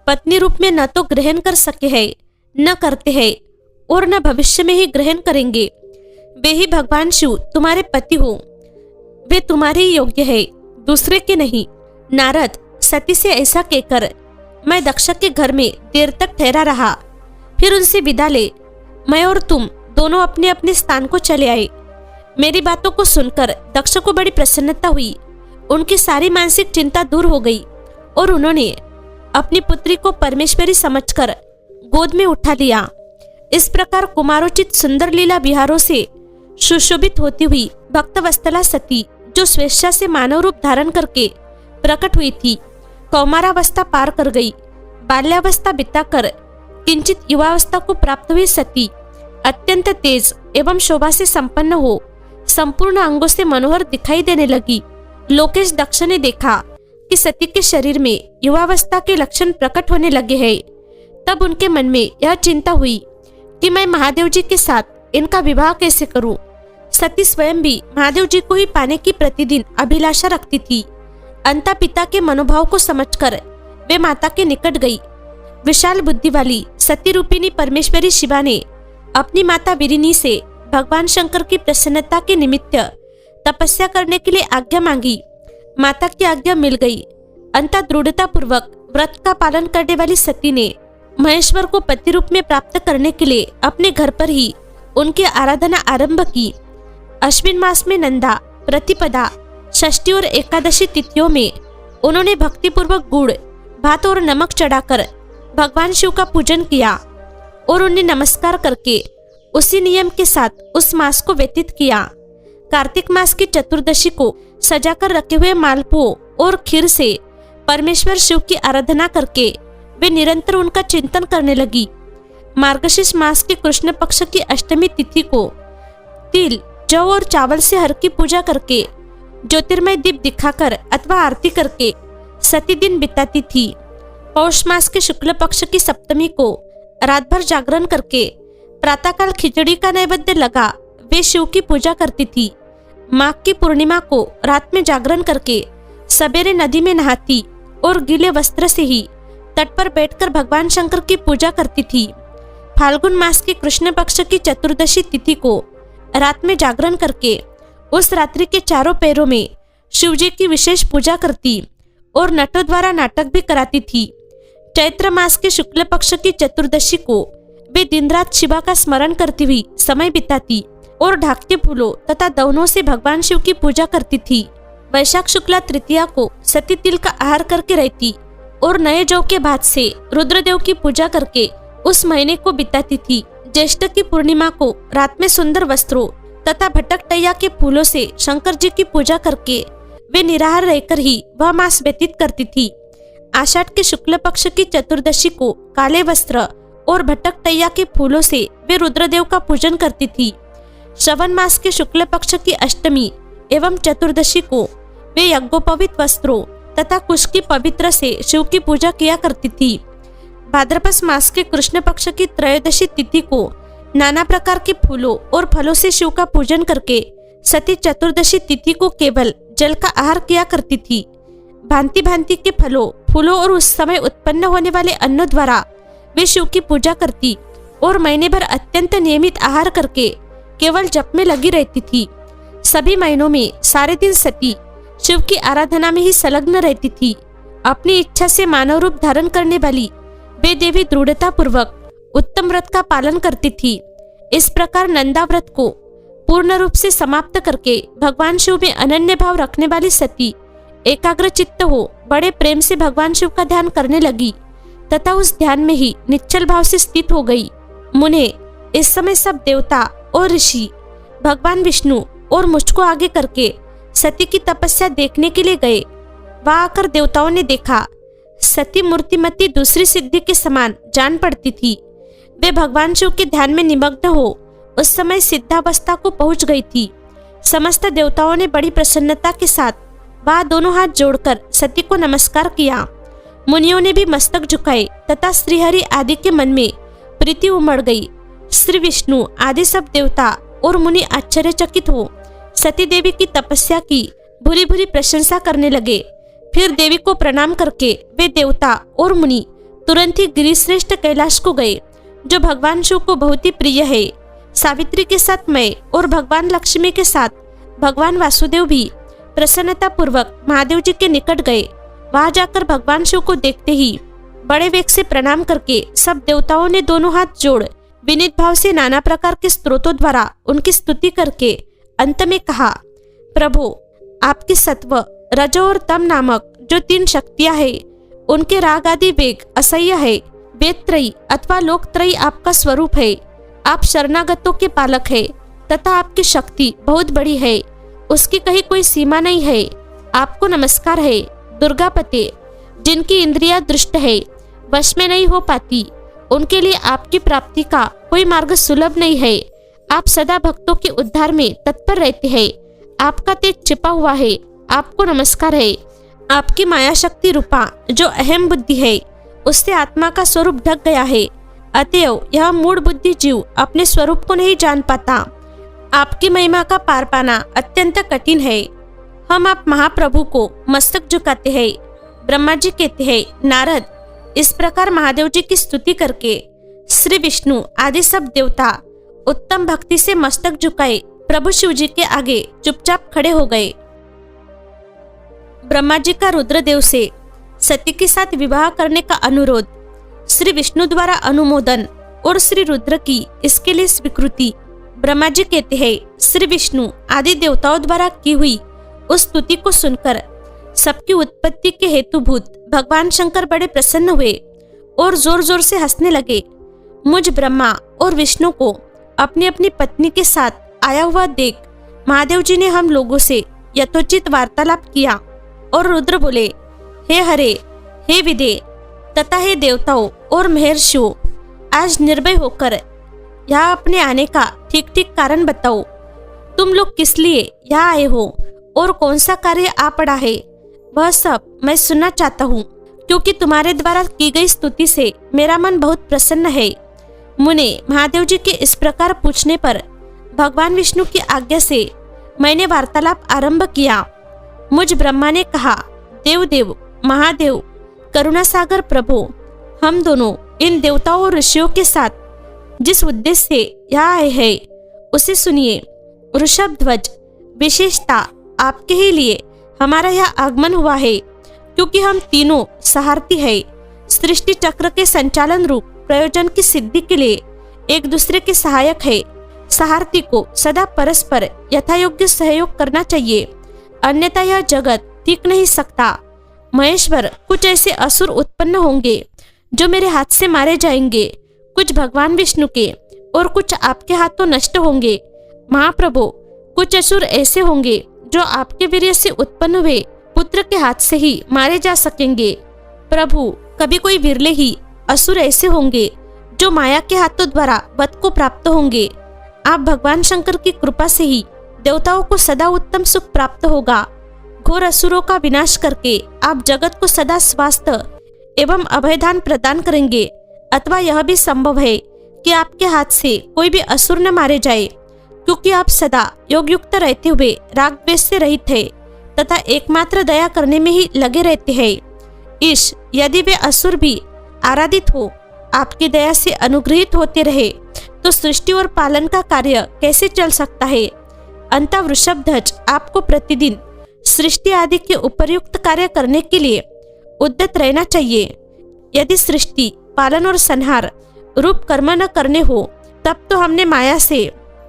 पत्नी रूप में न तो ग्रहण कर सके है, न करते हैं और न भविष्य में ही ग्रहण करेंगे। वे ही भगवान शिव तुम्हारे पति हो। वे तुम्हारे ही योग्य है, दूसरे के नहीं। नारद, सती से ऐसा कहकर मैं दक्ष के घर में देर तक ठहरा रहा। फिर उनसे विदा ले मैं और तुम दोनों अपने अपने स्थान को चले आए। मेरी बातों को सुनकर दक्ष को बड़ी प्रसन्नता हुई। उनकी सारी मानसिक चिंता दूर हो गई और उन्होंने अपनी पुत्री को परमेश्वरी समझकर गोद में उठा लिया। इस प्रकार कुमारोचित सुंदर लीला विहारों से सुशोभित होती हुई भक्तवत्सला सती, जो स्वेच्छा से मानव रूप धारण करके प्रकट हुई थी, कौमारावस्था पार कर गई। बाल्यावस्था बिताकर किंचित युवावस्था को प्राप्त हुई सती अत्यंत तेज एवं शोभा से संपन्न हो संपूर्ण अंगों से मनोहर दिखाई देने लगी। लोकेश दक्ष ने देखा कि सती के शरीर में युवावस्था के लक्षण प्रकट होने लगे हैं। तब उनके मन में यह चिंता हुई कि मैं महादेव जी के साथ इनका विवाह कैसे करूं। सती स्वयं भी महादेव जी को ही पाने की प्रतिदिन अभिलाषा रखती थी। अंता पिता के मनोभाव को समझकर वे माता के निकट गई। विशाल बुद्धि वाली सती रूपिणी परमेश्वरी शिवा ने अपनी माता विरिनी से भगवान शंकर की प्रसन्नता के निमित्त तपस्या करने के लिए आज्ञा मांगी। माता की आज्ञा मिल गई। अंत दृढ़ता पूर्वक व्रत का पालन करने वाली सती ने महेश्वर को पति रूप में प्राप्त करने के लिए अपने घर पर ही उनकी आराधना आरंभ की। अश्विन मास में नंदा, प्रतिपदा, षष्ठी और एकादशी तिथियों में उन्होंने भक्तिपूर्वक गुड़, भात और नमक चढ़ाकर भगवान शिव का पूजन किया और उन्हें नमस्कार करके उसी नियम के साथ उस मास को व्यतीत किया। कार्तिक मास की चतुर्दशी को सजाकर रखे हुए मालपुओं और खीर से परमेश्वर शिव की आराधना करके वे निरंतर उनका चिंतन करने लगी। मार्गशीर्ष मास के कृष्ण पक्ष की अष्टमी तिथि को तिल, जौ और चावल से हर की पूजा करके ज्योतिर्मय दीप दिखाकर अथवा आरती करके सती दिन बिताती थी। पौष मास के शुक्ल पक्ष की सप्तमी को रात भर जागरण करके प्रातःकाल खिचड़ी का नैवेद्य लगा वे शिव की पूजा करती थी। माघ की पूर्णिमा को रात में जागरण करके सवेरे नदी में नहाती और गीले वस्त्र से ही तट पर बैठकर भगवान शंकर की पूजा करती थी। फाल्गुन मास के कृष्ण पक्ष की चतुर्दशी तिथि को रात में जागरण करके उस रात्रि के चारों पैरों में शिवजी की विशेष पूजा करती और नटों द्वारा नाटक भी कराती थी। चैत्र मास के शुक्ल पक्ष की चतुर्दशी को वे दिन रात शिवा का स्मरण करती हुई समय बिताती और ढाकते फूलों तथा दवनों से भगवान शिव की पूजा करती थी। वैशाख शुक्ला तृतीया को सती तिल का आहार करके रहती और नए जौ के भात से रुद्रदेव की पूजा करके उस महीने को बिताती थी। ज्येष्ठ की पूर्णिमा को रात में सुंदर वस्त्रों तथा भटकटैया के फूलों से शंकर जी की पूजा करके वे निराहार रहकर ही वह मास व्यतीत करती थी। आषाढ़ के शुक्ल पक्ष की चतुर्दशी को काले वस्त्र और भटकटैया के फूलों से वे रुद्रदेव का पूजन करती थी। श्रवण मास के शुक्ल पक्ष की अष्टमी एवं चतुर्दशी को वे यज्ञोपवीत वस्त्रों तथा कुश की पवित्र से शिव की पूजा किया करती थी। भाद्रपद मास के कृष्ण पक्ष की त्रयोदशी तिथि को नाना प्रकार के फूलों और फलों से शिव का पूजन करके सती चतुर्दशी तिथि को केवल जल का आहार किया करती थी। भांति भांति के फलों, फूलों और उस समय उत्पन्न होने वाले अन्नों द्वारा वे शिव की पूजा करती और महीने भर अत्यंत नियमित आहार करके केवल जप में लगी रहती थी। सभी महीनों में सारे दिन सती शिव की आराधना में ही संलग्न रहती थी। अपनी इच्छा से मानव रूप धारण करने वाली वे देवी दृढ़ता पूर्वक उत्तम व्रत का पालन करती थी। इस प्रकार नंदा व्रत को पूर्ण रूप से समाप्त करके भगवान शिव में अनन्य भाव रखने वाली सती एकाग्र चित्त हो बड़े प्रेम से भगवान शिव का ध्यान करने लगी तथा उस ध्यान में ही निश्चल भाव से स्थित हो गई। मुने, इस समय सब देवता और ऋषि भगवान विष्णु और मुझको आगे करके सती की तपस्या देखने के लिए गए। वहां आकर देवताओं ने देखा सती मूर्तिमती दूसरी सिद्धि के समान जान पड़ती थी। वे भगवान शिव के ध्यान में निमग्न हो उस समय सिद्धावस्था को पहुंच गई थी। समस्त देवताओं ने बड़ी प्रसन्नता के साथ वहां दोनों हाथ जोड़कर सती को नमस्कार किया। मुनियों ने भी मस्तक झुकाए तथा श्रीहरि आदि के मन में प्रीति उमड़ गई। श्री विष्णु आदि सब देवता और मुनि आश्चर्यचकित हो सती देवी की तपस्या की भूरी भूरी प्रशंसा करने लगे। फिर देवी को प्रणाम करके वे देवता और मुनि तुरंत ही गिरिश्रेष्ठ कैलाश को गए, जो भगवान शिव को बहुत ही प्रिय है। सावित्री के साथ मैं और भगवान लक्ष्मी के साथ भगवान वासुदेव भी प्रसन्नता पूर्वक महादेव जी के निकट गए। वहां जाकर भगवान शिव को देखते ही बड़े वेग से प्रणाम करके सब देवताओं ने दोनों हाथ जोड़ विनीत भाव से नाना प्रकार के स्तोत्रों द्वारा उनकी स्तुति करके अंत में कहा, प्रभु, आपकी सत्व, रज और तम नामक जो 3 शक्तियां हैं, उनके राग आदि वेग असह्य है। वेद त्रयी अथवा लोक त्रयी आपका स्वरूप है। आप शरणागतों के पालक है तथा आपकी शक्ति बहुत बड़ी है, उसकी कहीं कोई सीमा नहीं है। आपको नमस्कार है। दुर्गापते, जिनकी इंद्रियां दुष्ट है, वश में नहीं हो पाती, उनके लिए आपकी प्राप्ति का कोई मार्ग सुलभ नहीं है। आप सदा भक्तों के उद्धार में तत्पर रहते हैं। आपका तेज छिपा हुआ है। आपको नमस्कार है। आपकी माया शक्ति रूपा जो अहम बुद्धि है, उससे आत्मा का स्वरूप ढक गया है। अतएव यह मूढ़ बुद्धि जीव अपने स्वरूप को नहीं जान पाता। आपकी महिमा का पार पाना अत्यंत कठिन है। हम आप महाप्रभु को मस्तक झुकाते हैं। ब्रह्मा जी कहते हैं, नारद, इस प्रकार महादेव जी की स्तुति करके श्री विष्णु आदि सब देवता उत्तम भक्ति से मस्तक झुकाए प्रभु शिव जी के आगे चुपचाप खड़े हो गए। ब्रह्मा जी का रुद्रदेव से सती के साथ विवाह करने का अनुरोध, श्री विष्णु द्वारा अनुमोदन और श्री रुद्र की इसके लिए स्वीकृति। ब्रह्मा जी कहते हैं, श्री विष्णु आदि देवताओं द्वारा की हुई उस स्तुति को सुनकर सबकी उत्पत्ति के हेतुभूत भगवान शंकर बड़े प्रसन्न हुए और जोर जोर से हंसने लगे। मुझ ब्रह्मा और विष्णु को अपनी अपनी पत्नी के साथ आया हुआ देख महादेव जी ने हम लोगों से यथोचित वार्तालाप किया और रुद्र बोले, हे हरे, हे विदे तथा हे देवताओं और महर्षियों, आज निर्भय होकर यहाँ अपने आने का ठीक ठीक कारण बताओ। तुम लोग किस लिए यहाँ आए हो और कौन सा कार्य आ पड़ा है, वह सब मैं सुनना चाहता हूँ, क्योंकि तुम्हारे द्वारा की गई स्तुति से मेरा मन बहुत प्रसन्न है। मुने, महादेव जी के इस प्रकार पूछने पर भगवान विष्णु की आज्ञा से मैंने वार्तालाप आरंभ किया। मुझ ब्रह्मा ने कहा, देव महादेव, करुणा सागर प्रभु, हम दोनों इन देवताओं और ऋषियों के साथ जिस उद्देश्य से यहाँ आए हैं उसे सुनिए। वृषभ ध्वज, विशेषता आपके ही लिए हमारा यह आगमन हुआ है, क्योंकि हम तीनों सहारथी है। सृष्टि चक्र के संचालन रूप प्रयोजन की सिद्धि के लिए एक दूसरे के सहायक है। सहारथी को सदा परस्पर यथायोग्य सहयोग करना चाहिए, अन्यथा यह जगत टिक नहीं सकता। महेश्वर, कुछ ऐसे असुर उत्पन्न होंगे जो मेरे हाथ से मारे जाएंगे, कुछ भगवान विष्णु के और कुछ आपके हाथों नष्ट होंगे। महाप्रभु, कुछ असुर ऐसे होंगे जो आपके वीर्य से उत्पन्न हुए पुत्र के हाथ से ही मारे जा सकेंगे। प्रभु, कभी कोई विरले ही असुर ऐसे होंगे जो माया के हाथों द्वारा वध को प्राप्त होंगे। आप भगवान शंकर की कृपा से ही देवताओं को सदा उत्तम सुख प्राप्त होगा। घोर असुरों का विनाश करके आप जगत को सदा स्वास्थ्य एवं अभयदान प्रदान करेंगे, अथवा यह भी संभव है कि आपके हाथ से कोई भी असुर न मारे जाए, क्योंकि आप सदा योग युक्त रहते हुए राग द्वेष से रहित है तथा एकमात्र दया करने में ही लगे रहते हैं। ईश, यदि वे असुर भी आराधित हो, आपकी दया से अनुग्रहित होते रहे तो सृष्टि और पालन का कार्य कैसे चल सकता है। अंतः वृषभध्वज आपको प्रतिदिन सृष्टि आदि के उपयुक्त कार्य करने के लिए उद्यत रहना चाहिए। यदि सृष्टि पालन और संहार रूप कर्म न करने हो तब तो हमने माया से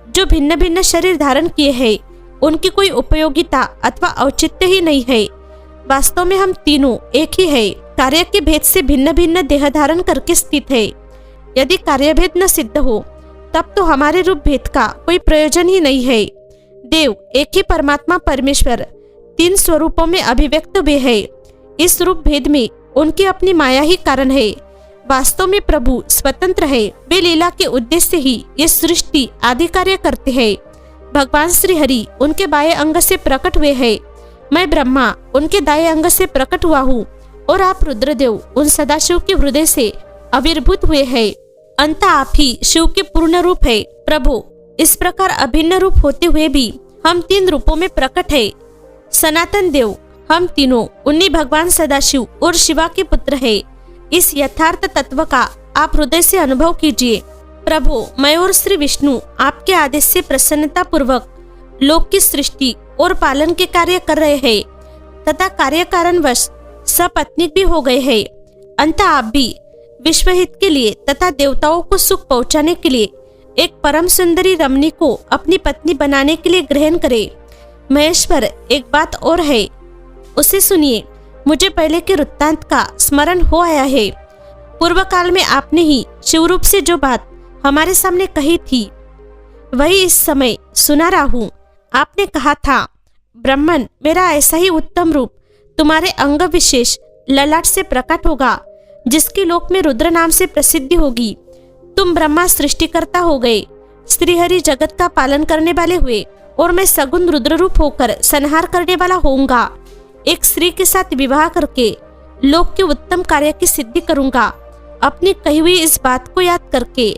जो भिन्न भिन्न शरीर धारण किए हैं उनकी कोई उपयोगिता अथवा औचित्य ही नहीं है। वास्तव में हम तीनों एक ही है, कार्य के भेद से भिन्न भिन्न देह धारण करके स्थित है। यदि कार्यभेद न सिद्ध हो तब तो हमारे रूप भेद का कोई प्रयोजन ही नहीं है। देव एक ही परमात्मा परमेश्वर तीन स्वरूपों में अभिव्यक्त हुए है। इस रूप भेद में उनकी अपनी माया ही कारण है। वास्तव में प्रभु स्वतंत्र है, वे लीला के उद्देश्य ही ये सृष्टि आदि कार्य करते हैं। भगवान श्री हरि उनके बाएं अंग से प्रकट हुए हैं, मैं ब्रह्मा उनके दाएं अंग से प्रकट हुआ हूँ और आप रुद्रदेव उन सदाशिव के हृदय से आविर्भूत हुए हैं। अंततः आप ही शिव के पूर्ण रूप है। प्रभु इस प्रकार अभिन्न रूप होते हुए भी हम तीन रूपों में प्रकट है। सनातन देव हम तीनों उन्हीं भगवान सदाशिव और शिवा के पुत्र है। इस यथार्थ तत्व का आप हृदय से अनुभव कीजिए। प्रभु मैं और श्री विष्णु आपके आदेश से प्रसन्नता पूर्वक लोक की सृष्टि और पालन के कार्य कर रहे हैं तथा कार्य कारणवश सपत्नीक भी हो गए हैं। अंततः आप भी विश्वहित के लिए तथा देवताओं को सुख पहुंचाने के लिए एक परम सुंदरी रमणी को अपनी पत्नी बनाने के लिए ग्रहण करें। महेश्वर एक बात और है, उसे सुनिए। मुझे पहले के वृत्तांत का स्मरण हो आया है। पूर्व काल में आपने ही शिवरूप से जो बात हमारे सामने कही थी वही इस समय सुना रहा हूँ। आपने कहा था, ब्रह्मन मेरा ऐसा ही उत्तम रूप तुम्हारे अंग विशेष ललाट से प्रकट होगा जिसकी लोक में रुद्र नाम से प्रसिद्धि होगी। तुम ब्रह्मा सृष्टिकर्ता हो गए, श्रीहरि जगत का पालन करने वाले हुए और मैं सगुण रुद्र रूप होकर संहार करने वाला होऊंगा। एक स्त्री के साथ विवाह करके लोक के उत्तम कार्य की सिद्धि करूंगा। अपनी कही हुई इस बात को याद करके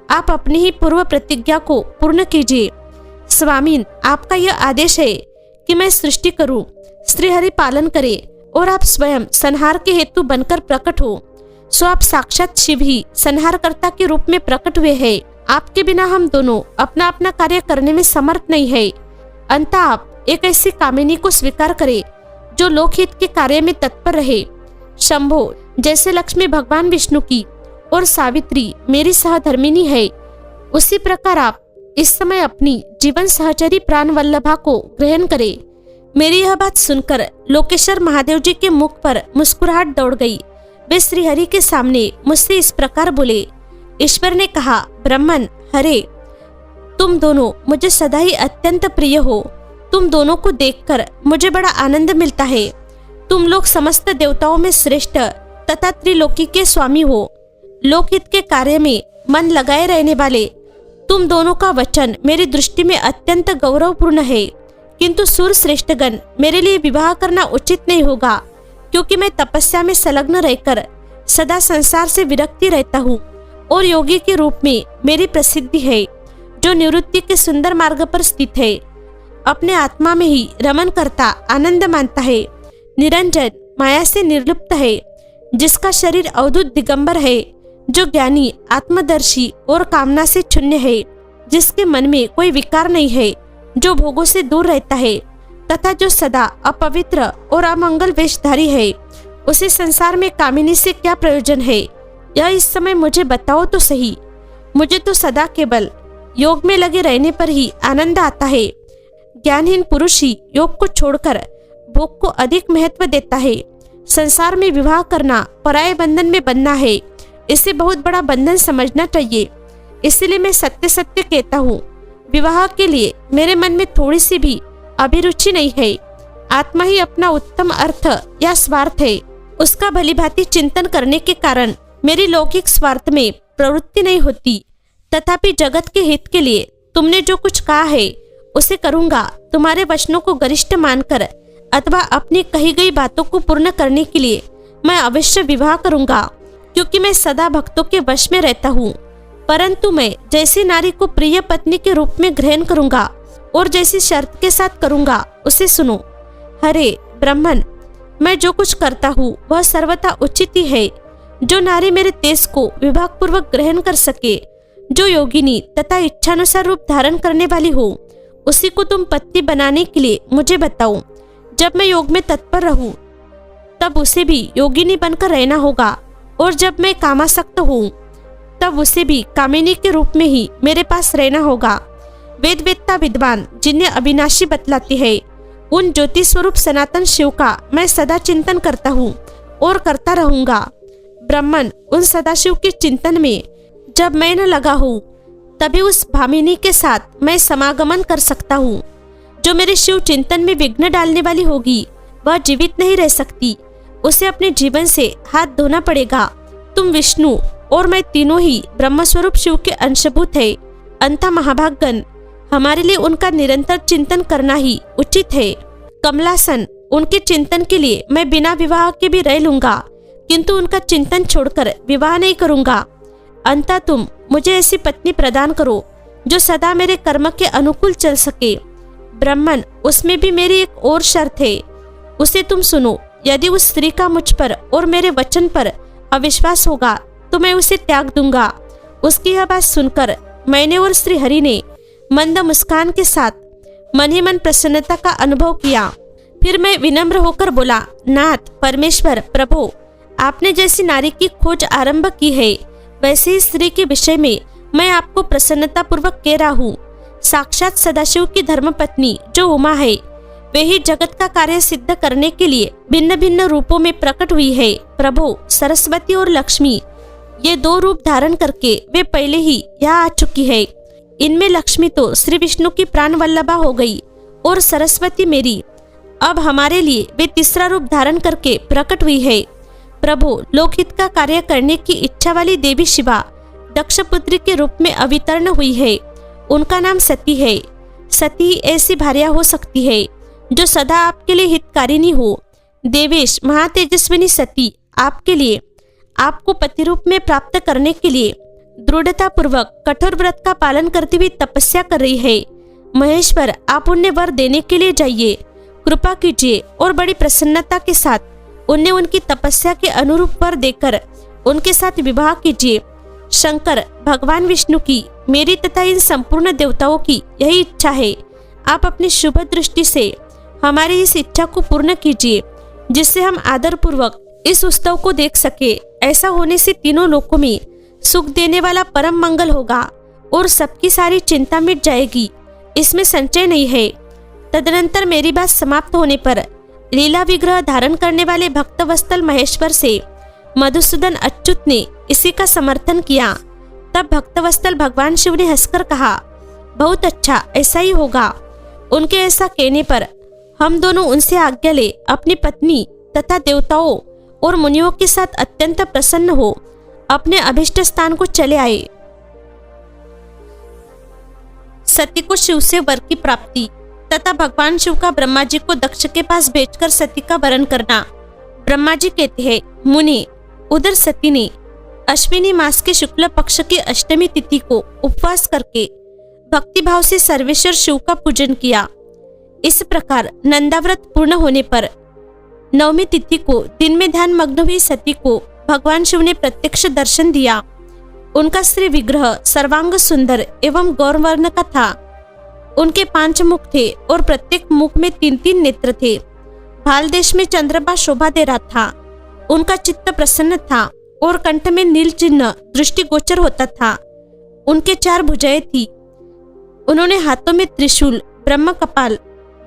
आप अपनी ही पूर्व प्रतिज्ञा को पूर्ण कीजिए। स्वामीन आपका यह आदेश है कि मैं सृष्टि करूं, श्रीहरि पालन करे और आप स्वयं संहार के हेतु बनकर प्रकट हो। सो आप साक्षात शिव ही संहारकर्ता के रूप में प्रकट हुए हैं। आपके बिना हम दोनों अपना अपना कार्य करने में समर्थ नहीं है। अंततः आप एक ऐसी कामिनी को स्वीकार करें जो लोकहित के कार्य में तत्पर रहे। शंभो जैसे लक्ष्मी भगवान विष्णु की और सावित्री मेरी सहधर्मिनी है, उसी प्रकार आप इस समय अपनी जीवन सहचरी प्राण वल्लभा को ग्रहण करें। मेरी यह बात सुनकर लोकेश्वर महादेव जी के मुख पर मुस्कुराहट दौड़ गई। वे श्रीहरि के सामने मुझसे इस प्रकार बोले। ईश्वर ने कहा, ब्रह्मन हरे तुम दोनों मुझे सदा ही अत्यंत प्रिय हो। तुम दोनों को देखकर मुझे बड़ा आनंद मिलता है। तुम लोग समस्त देवताओं में श्रेष्ठ तथा त्रिलोकी के स्वामी हो। लोकहित के कार्य में मन लगाए रहने वाले तुम दोनों का वचन मेरी दृष्टि में अत्यंत गौरवपूर्ण है। किंतु सूर श्रेष्ठगण मेरे लिए विवाह करना उचित नहीं होगा, क्योंकि मैं तपस्या में संलग्न रहकर सदा संसार से विरक्ति रहता हूँ और योगी के रूप में मेरी प्रसिद्धि है, जो निवृत्ति के सुंदर मार्ग पर स्थित है। अपने आत्मा में ही रमन करता आनंद मानता है। निरंजन माया से निर्लिप्त है, जिसका शरीर अवधूत दिगंबर है, जो ज्ञानी आत्मदर्शी और कामना से शून्य है, जिसके मन में कोई विकार नहीं है, जो भोगों से दूर रहता है तथा जो सदा अपवित्र और अमंगल वेशधारी है। उसे संसार में कामिनी से क्या प्रयोजन है, यह इस समय मुझे बताओ तो सही। मुझे तो सदा केवल योग में लगे रहने पर ही आनंद आता है। ज्ञानहीन पुरुष ही योग को छोड़कर भोग को अधिक महत्व देता है। संसार में विवाह करना पराये बंधन में बंधना है, इसे बहुत बड़ा बंधन समझना चाहिए। इसलिए मैं सत्य सत्य कहता हूँ, विवाह के लिए मेरे मन में थोड़ी सी भी अभिरुचि नहीं है। आत्मा ही अपना उत्तम अर्थ या स्वार्थ है। उसका भलीभांति चिंतन करने के कारण मेरी लौकिक स्वार्थ में प्रवृत्ति नहीं होती। तथापि जगत के हित के लिए तुमने जो कुछ कहा है उसे करूंगा। तुम्हारे वचनों को गरिष्ठ मानकर अथवा अपनी कही गई बातों को पूर्ण करने के लिए मैं अवश्य विवाह करूंगा, क्योंकि मैं सदा भक्तों के वश में रहता हूँ। परंतु मैं जैसी नारी को प्रिय पत्नी के रूप में ग्रहण करूंगा और जैसी शर्त के साथ करूंगा उसे सुनो। हरे ब्रह्मन मैं जो कुछ करता हूँ वह सर्वथा उचित ही है। जो नारी मेरे तेज को विभाग पूर्वक ग्रहण कर सके, जो योगिनी तथा इच्छानुसार रूप धारण करने वाली हो, उसी को तुम पत्नी बनाने के लिए मुझे बताओ। जब मैं योग में तत्पर रहूं, तब उसे भी योगिनी बनकर रहना होगा, और जब मैं कामासक्त हूँ, तब उसे भी कामिनी के रूप में ही मेरे पास रहना होगा। वेद वेत्ता विद्वान जिन्हें अविनाशी बतलाती है, उन ज्योति स्वरूप सनातन शिव का मैं सदा चिंतन करता हूँ और करता रहूंगा। ब्राह्मण उन सदाशिव के चिंतन में जब मैं न लगा हूँ, तभी उस भामिनी के साथ मैं समागमन कर सकता हूँ। जो मेरे शिव चिंतन में विघ्न डालने वाली होगी, वह जीवित नहीं रह सकती। उसे अपने जीवन से हाथ धोना पड़ेगा। तुम विष्णु और मैं तीनों ही ब्रह्मस्वरूप शिव के अंशभूत है। अंतः महाभागगण, हमारे लिए उनका निरंतर चिंतन करना ही उचित है। कमलासन, उनके चिंतन के लिए मैं बिना विवाह के भी रह लूंगा, किंतु उनका चिंतन छोड़कर विवाह नहीं करूंगा। अंतः तुम मुझे ऐसी पत्नी प्रदान करो जो सदा मेरे कर्म के अनुकूल चल सके। ब्राह्मण, उसमें भी मेरी एक और शर्त है, उसे तुम सुनो। यदि उस स्त्री का मुझ पर और मेरे वचन पर अविश्वास होगा, तो मैं उसे त्याग दूंगा। उसकी यह बात सुनकर मैंने और श्री हरि ने मंद मुस्कान के साथ मन ही मन प्रसन्नता का अनुभव किया। फिर मैं विनम्र होकर बोला, नाथ परमेश्वर प्रभु, आपने जैसी नारी की खोज आरंभ की है, वैसे ही स्त्री के विषय में मैं आपको प्रसन्नता पूर्वक कह रहा हूँ। साक्षात सदाशिव की धर्मपत्नी जो उमा है, वे ही जगत का कार्य सिद्ध करने के लिए भिन्न भिन्न रूपों में प्रकट हुई है। प्रभु, सरस्वती और लक्ष्मी, ये दो रूप धारण करके वे पहले ही यहाँ आ चुकी है। इनमें लक्ष्मी तो श्री विष्णु की प्राण वल्लभा हो गई और सरस्वती मेरी। अब हमारे लिए वे तीसरा रूप धारण करके प्रकट हुई है। प्रभु, लोकहित का कार्य करने की इच्छा वाली देवी शिवा दक्षपुत्री के रूप में अवतीर्ण हुई है। उनका नाम सती है। सती ऐसी भार्या हो सकती है जो सदा आपके लिए हितकारिणी हो। देवेश महातेजस्विनी सती आपके लिए, आपको पति रूप में प्राप्त करने के लिए दृढ़ता पूर्वक कठोर व्रत का पालन करती हुई तपस्या कर रही है। महेश्वर, आप उन्हें वर देने के लिए जाइए, कृपा कीजिए और बड़ी प्रसन्नता के साथ उन्हें उनकी तपस्या के अनुरूप वर देकर उनके साथ विवाह कीजिए। शंकर भगवान विष्णु की, मेरी तथा इन संपूर्ण देवताओं की यही इच्छा है। आप अपनी शुभ दृष्टि से हमारी इस इच्छा को पूर्ण कीजिए, जिससे हम आदर पूर्वक इस उत्सव को देख सके। ऐसा होने से तीनों लोकों में सुख देने वाला परम मंगल होगा और सबकी सारी चिंता मिट जाएगी, इसमें संचय नहीं है। तदनंतर मेरी बात समाप्त होने पर लीला विग्रह धारण करने वाले भक्तवत्सल महेश्वर से मधुसूदन अच्युत ने इसी का समर्थन किया। तब भक्तवत्सल भगवान शिव ने हंसकर कहा, बहुत अच्छा, ऐसा ही होगा। उनके ऐसा कहने पर हम दोनों उनसे आज्ञा ले अपनी पत्नी तथा देवताओं और मुनियों के साथ अत्यंत प्रसन्न हो अपने अभिष्ट स्थान को चले आए। सती को शिव से वर की प्राप्ति तथा भगवान शिव का ब्रह्मा जी को दक्ष के पास भेजकर सती का वरण करना। ब्रह्मा जी कहते हैं, मुनि, उधर सती ने अश्विनी मास के शुक्ल पक्ष की अष्टमी तिथि को उपवास करके भक्ति भाव से सर्वेश्वर शिव का पूजन किया। इस प्रकार नंदाव्रत पूर्ण होने पर नवमी तिथि को दिन में ध्यान मग्न हुई सती को भगवान शिव ने प्रत्यक्ष दर्शन दिया। उनका श्री विग्रह सर्वांग सुंदर एवं गौरवर्ण का था। उनके 5 मुख थे और प्रत्येक मुख में 3-3 नेत्र थे। भाल देश में चंद्रमा शोभा दे रहा था। उनका चित्त प्रसन्न था और कंठ में नील चिन्ह दृष्टिगोचर होता था। उनके 4 भुजाएं थी। उन्होंने हाथों में त्रिशूल, ब्रह्म कपाल,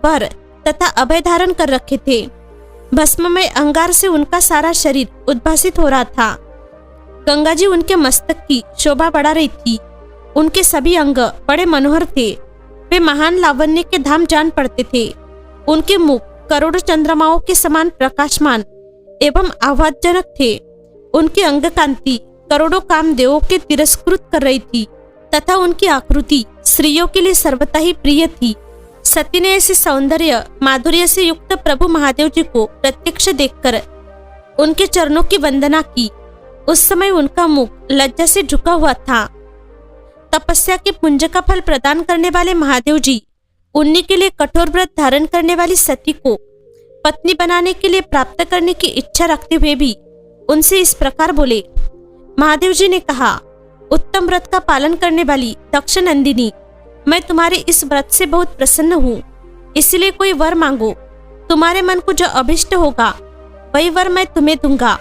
वर तथा अभय धारण कर रखे थे। भस्ममय अंगार से उनका सारा शरीर उद्भासित हो रहा था। गंगा जी उनके मस्तक की शोभा बढ़ा रही थी। उनके सभी अंग बड़े मनोहर थे। वे महान लावण्य के धाम जान पड़ते थे। उनके मुख करोड़ों चंद्रमाओं के समान प्रकाशमान एवं आह्लादजनक थे। उनकी अंग कांति करोड़ों कामदेवों के तिरस्कृत कर रही थी तथा उनकी आकृति स्त्रियों के लिए सर्वथा ही प्रिय थी। सती ने ऐसे सौंदर्य माधुर्य से युक्त प्रभु महादेव जी को प्रत्यक्ष देखकर उनके चरणों की वंदना की। उस समय उनका मुख लज्जा से झुका हुआ था। तपस्या के पुंज का फल प्रदान करने वाले महादेव जी उन्हीं के लिए कठोर व्रत धारण करने वाली सती को पत्नी बनाने के लिए प्राप्त करने की इच्छा रखते हुए भी उनसे इस प्रकार बोले। महादेव जी ने कहा, उत्तम व्रत का पालन करने वाली दक्ष नंदिनी, मैं तुम्हारे इस व्रत से बहुत प्रसन्न हूँ, इसलिए कोई वर मांगो। तुम्हारे मन को जो अभिष्ट होगा वही वर मैं तुम्हें दूंगा।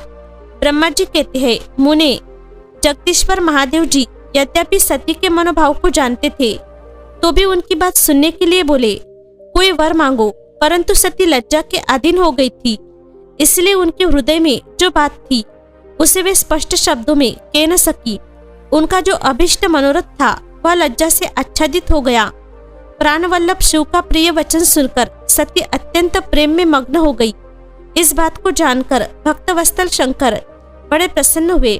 ब्रह्मा जी कहते हैं, मुने जगदीश्वर महादेव जी यद्यपि सती के मनोभाव को जानते थे तो भी उनकी बात सुनने के लिए बोले, कोई वर मांगो। परंतु सती लज्जा के अधीन हो गई थी, इसलिए उनके हृदय में जो बात थी उसे वे स्पष्ट शब्दों में कह न सकी। उनका जो अभिष्ट मनोरथ था वह लज्जा से आच्छादित हो गया। प्राणवल्लभ शिव का प्रिय वचन सुनकर सती अत्यंत प्रेम में मग्न हो गई। इस बात को जानकर भक्तवत्सल शंकर बड़े प्रसन्न हुए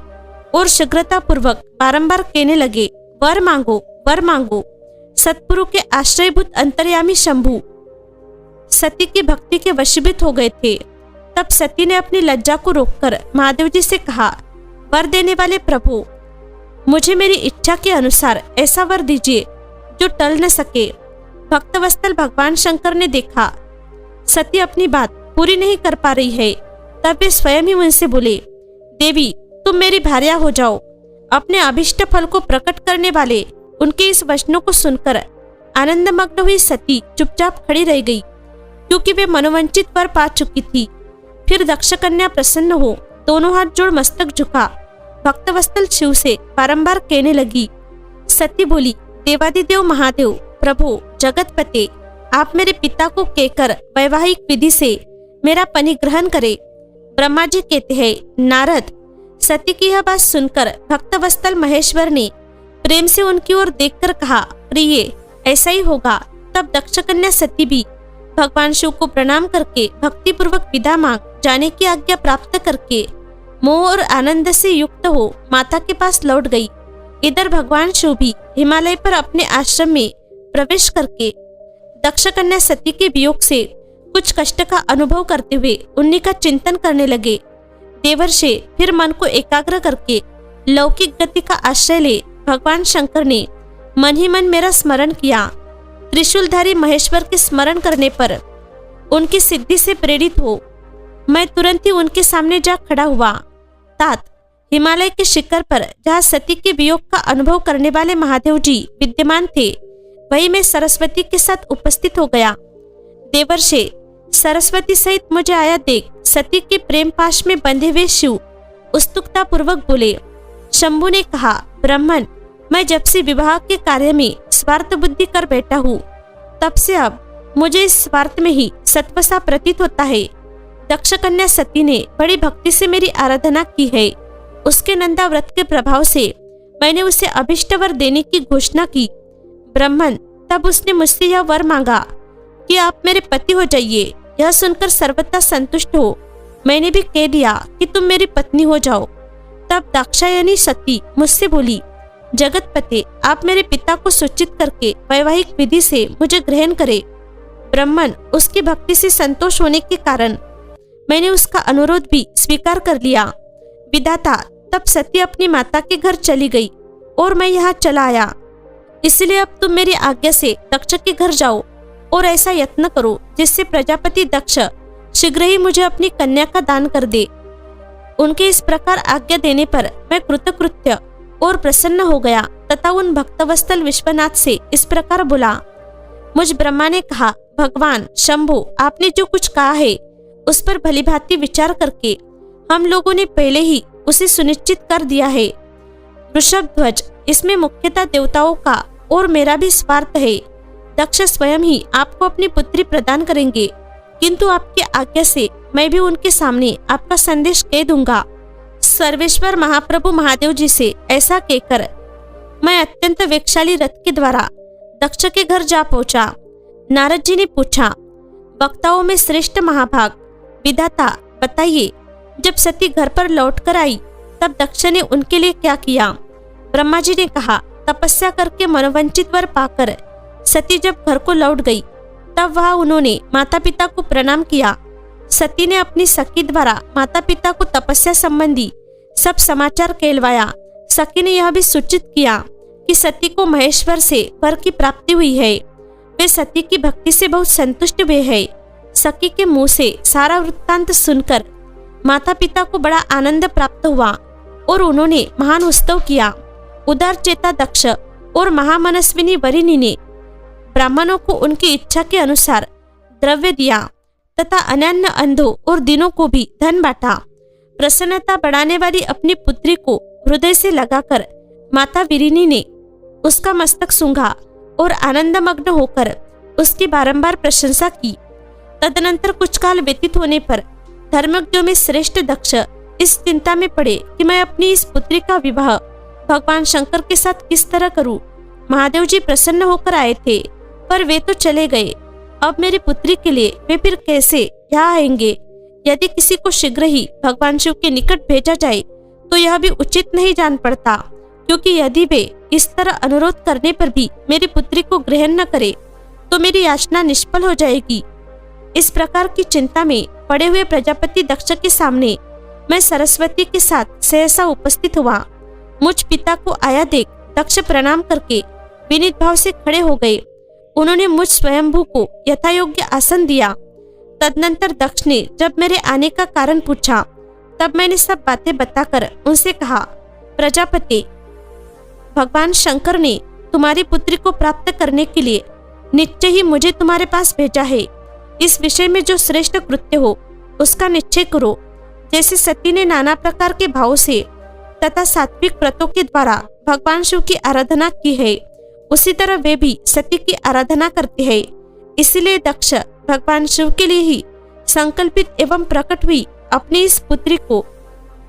और शीघ्रता पूर्वक बारंबार कहने लगे, वर मांगो, वर मांगो। सतपुरु के आश्रयभूत अंतर्यामी शंभु सती की भक्ति के वशीभूत हो गए थे। तब सती ने अपनी लज्जा को रोककर महादेव जी से कहा, वर देने वाले प्रभु, मुझे मेरी इच्छा के अनुसार ऐसा वर दीजिए जो टल न सके। भक्तवत्सल भगवान शंकर ने देखा सती अपनी बात पूरी नहीं कर पा रही है, तब वे स्वयं ही उनसे बोले, देवी तुम मेरी भार्या हो जाओ। अपने अभिष्ट फल को प्रकट करने वाले उनके इस वचनों को सुनकर आनंदमग्न हुई सती चुपचाप खड़ी रह गई, क्योंकि वे मनोवंचित वर पा चुकी थी। फिर दक्ष कन्या प्रसन्न हो दोनों हाथ जोड़ मस्तक झुका भक्तवत्सल शिव से बारंबार कहने लगी। सती बोली, देवादिदेव महादेव प्रभु जगतपते, आप मेरे पिता को कहकर वैवाहिक विधि से मेरा परिग्रहण करे। ब्रह्मा जी कहते हैं, नारद, सती की यह बात सुनकर भक्तवत्सल महेश्वर ने प्रेम से उनकी ओर देखकर कहा, प्रिय ऐसा ही होगा। तब दक्ष कन्या सती भी भगवान शिव को प्रणाम करके भक्ति पूर्वक विदा मांग जाने की आज्ञा प्राप्त करके मोह और आनंद से युक्त हो माता के पास लौट गई। इधर भगवान शिव भी हिमालय पर अपने आश्रम में प्रवेश करके दक्ष कन्या सती के वियोग से कुछ कष्ट का अनुभव करते हुए उन्हीं का चिंतन करने लगे। देवर्षि फिर मन को एकाग्र करके लौकिक गति का आश्रय ले भगवान शंकर ने मन ही मन मेरा स्मरण किया। त्रिशूलधारी महेश्वर के स्मरण करने पर उनकी सिद्धि से प्रेरित हो मैं तुरंत ही उनके सामने जा खड़ा हुआ। तात हिमालय के शिखर पर जहाँ सती के वियोग का अनुभव करने वाले महादेव जी विद्यमान थे, वही मैं सरस्वती के साथ उपस्थित हो गया। देवर्षि सरस्वती सहित मुझे आया देख सती के प्रेम पाश में बंधे हुए शिव उत्सुकता पूर्वक बोले। शंभु ने कहा, ब्राह्मण, मैं जब से विवाह के कार्य में स्वार्थ बुद्धि कर बैठा हूँ, तब से अब मुझे इस स्वार्थ में ही सत्वसा प्रतीत होता है। दक्ष कन्या सती ने बड़ी भक्ति से मेरी आराधना की है। उसके नंदा व्रत के प्रभाव से मैंने उसे अभिष्ट वर देने की घोषणा की। ब्राह्मण, तब उसने मुझसे यह वर मांगा कि आप मेरे पति हो जाइए। यह सुनकर सर्वथा संतुष्ट हो मैंने भी कह दिया कि तुम मेरी पत्नी हो जाओ। तब दाक्षायणी सती मुझसे बोली, जगतपते, आप मेरे पिता को सूचित करके वैवाहिक विधि से मुझे ग्रहण करें। ब्राह्मण, उसकी भक्ति से संतोष होने के कारण मैंने उसका अनुरोध भी स्वीकार कर लिया। विधाता, तब सती अपनी माता के घर चली गई और मैं यहाँ चला आया। इसलिए अब तुम मेरी आज्ञा से दक्ष के घर जाओ और ऐसा यत्न करो जिससे प्रजापति दक्ष शीघ्र ही मुझे अपनी कन्या का दान कर दे। उनके इस प्रकार आज्ञा देने पर मैं कृतकृत्य और प्रसन्न हो गया तथा उन भक्तवत्सल विश्वनाथ से इस प्रकार बोला। मुझ ब्रह्मा ने कहा, भगवान शंभु, आपने जो कुछ कहा है उस पर भलीभांति विचार करके हम लोगों ने पहले ही उसे सुनिश्चित कर दिया है। वृषभ ध्वज, इसमें मुख्यतः देवताओं का और मेरा भी स्वार्थ है। दक्ष स्वयं ही आपको अपनी पुत्री प्रदान करेंगे, किंतु आपकी आज्ञा से मैं भी उनके सामने आपका संदेश कह दूंगा। सर्वेश्वर महाप्रभु महादेव जी से ऐसा कहकर मैं अत्यंत वेगशाली रथ के द्वारा दक्ष के घर जा पहुंचा। नारद जी ने पूछा, वक्ताओं में श्रेष्ठ महाभाग, विधाता बताइए, जब सती घर पर लौटकर आई तब दक्ष ने उनके लिए क्या किया? ब्रह्मा जी ने कहा, तपस्या करके मनोवंचित वर पाकर सती जब घर को लौट गई तब वह उन्होंने माता पिता को प्रणाम किया। सती ने अपनी सखी द्वारा माता पिता को तपस्या संबंधी सब समाचार कहलवाया। सखी ने यह भी सूचित किया कि सती को महेश्वर से वर की प्राप्ति हुई है। वे सती की भक्ति से बहुत संतुष्ट हुए हैं। सखी के मुंह से सारा वृत्तांत सुनकर माता पिता को बड़ा आनंद प्राप्त हुआ और उन्होंने महान उत्सव किया। उदार चेता दक्ष और महामनस्विनी वरिणी ने ब्राह्मणों को उनकी इच्छा के अनुसार द्रव्य दिया तथा अन्य अंधों और दीनों को भी धन बांटा। प्रसन्नता बढ़ाने वाली अपनी पुत्री को हृदय से लगाकर माता विरिणी ने उसका मस्तक सूंघा और आनंदमग्न होकर उसकी बारंबार प्रशंसा की। तदनंतर कुछ काल व्यतीत होने पर धर्मज्ञों में श्रेष्ठ दक्ष इस चिंता में पड़े कि मैं अपनी इस पुत्री का विवाह भगवान शंकर के साथ किस तरह करूं। महादेव जी प्रसन्न होकर आए थे, पर वे तो चले गए। अब मेरी पुत्री के लिए वे फिर कैसे यहाँ आएंगे? यदि किसी को शीघ्र ही भगवान शिव के निकट भेजा जाए तो यह भी उचित नहीं जान पड़ता, क्योंकि यदि वे इस तरह अनुरोध करने पर भी मेरी पुत्री को ग्रहण न करे तो मेरी याचना निष्फल हो जाएगी। इस प्रकार की चिंता में पड़े हुए प्रजापति दक्ष के सामने मैं सरस्वती के साथ सहसा उपस्थित हुआ। मुझ पिता को आया देख दक्ष प्रणाम करके विनीत भाव से खड़े हो गए। उन्होंने मुझ स्वयंभू को यथायोग्य आसन दिया। तदनंतर दक्ष ने जब मेरे आने का कारण पूछा तब मैंने सब बातें बताकर उनसे कहा, प्रजापति, भगवान शंकर ने तुम्हारी पुत्री को प्राप्त करने के लिए निश्चय ही मुझे तुम्हारे पास भेजा है। इस विषय में जो श्रेष्ठ कृत्य हो उसका निश्चय करो। जैसे सती ने नाना प्रकार के भाव से तथा सात्विक व्रतों के द्वारा भगवान शिव की आराधना की है, उसी तरह वे भी सती की आराधना करते हैं। इसलिए दक्ष भगवान शिव के लिए ही संकल्पित एवं प्रकट हुई अपनी इस पुत्री को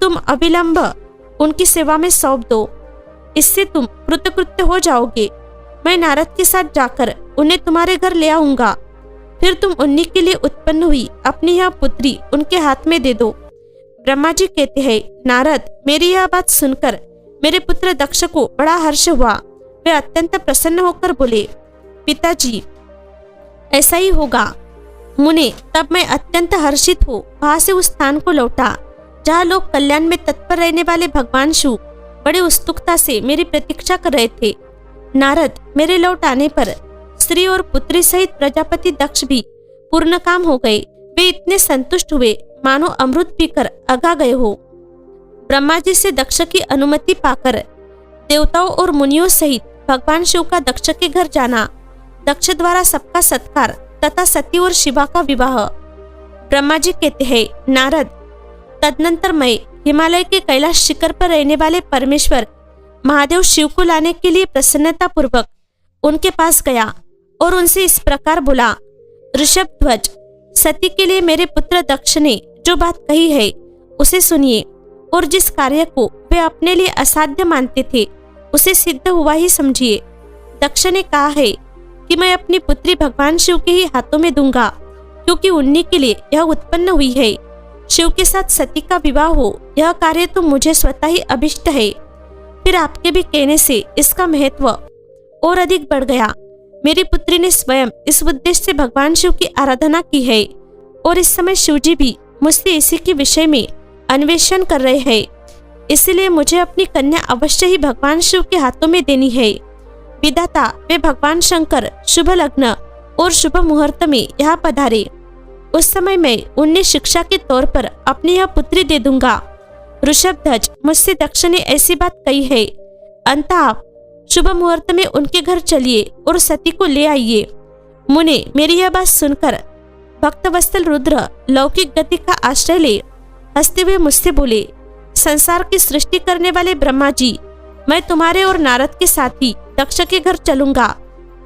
तुम अविलंब उनकी सेवा में सौंप दो। इससे तुम कृतकृत्य हो जाओगे। मैं नारद के साथ जाकर उन्हें तुम्हारे घर ले आऊंगा। फिर तुम उन्हीं के लिए उत्पन्न हुई अपनी यह पुत्री उनके हाथ में दे दो। ब्रह्मा जी कहते हैं, नारद, मेरी यह बात सुनकर मेरे पुत्र दक्ष को बड़ा हर्ष हुआ। वे अत्यंत प्रसन्न होकर बोले, पिताजी, ऐसा ही होगा। मुने, तब मैं अत्यंत हर्षित हो वहां से उस स्थान को लौटा जहाँ लोग कल्याण में तत्पर रहने वाले भगवान शिव बड़े उत्सुकता से मेरी प्रतीक्षा कर रहे थे। नारद, मेरे लौट आने पर स्त्री और पुत्री सहित प्रजापति दक्ष भी पूर्ण काम हो गए। वे इतने संतुष्ट हुए मानो अमृत पीकर अगा गए हो। ब्रह्मा जी से दक्ष की अनुमति पाकर देवताओं और मुनियों सहित भगवान शिव का दक्ष के घर जाना, दक्ष द्वारा सबका सत्कार तथा सती और शिवा का विवाह। ब्रह्मा जी कहते हैं, नारद, तदनंतर मैं हिमालय के कैलाश शिखर पर रहने वाले परमेश्वर महादेव शिव को लाने के लिए प्रसन्नता पूर्वक उनके पास गया और उनसे इस प्रकार बोला, ऋषभ ध्वज, सती के लिए मेरे पुत्र दक्ष ने जो बात कही है उसे सुनिए और जिस कार्य को वे अपने लिए असाध्य मानते थे उसे सिद्ध हुआ ही समझिए। दक्ष ने कहा है कि मैं अपनी पुत्री भगवान शिव के ही हाथों में दूंगा, क्योंकि उन्हीं के लिए यह उत्पन्न हुई है। शिव के साथ सती का विवाह हो, यह कार्य तो मुझे स्वतः ही अभिष्ट है। फिर आपके भी कहने से इसका महत्व और अधिक बढ़ गया। मेरी पुत्री ने स्वयं इस उद्देश्य से भगवान शिव की आराधना की है और इस समय शिवजी भी मुझसे इसी के विषय में अन्वेषण कर रहे हैं। इसलिए मुझे अपनी कन्या अवश्य ही भगवान शिव के हाथों में देनी है। विधाता, वे भगवान शंकर शुभ लग्न और शुभ मुहूर्त में यहाँ पधारे। उस समय मैं उन्हें शिक्षा के तौर पर अपनी यह पुत्री दे दूंगा। ऋषभध्वज, मुझसे दक्ष ने ऐसी बात कही है, अंततः आप शुभ मुहूर्त में उनके घर चलिए और सती को ले आइए। मुने, मेरी यह बात सुनकर भक्तवत्सल रुद्र लौकिक गति का आश्रय ले हंसते हुए मुझसे बोले, संसार की सृष्टि करने वाले ब्रह्मा जी, मैं तुम्हारे और नारद के साथ ही दक्ष के घर चलूंगा।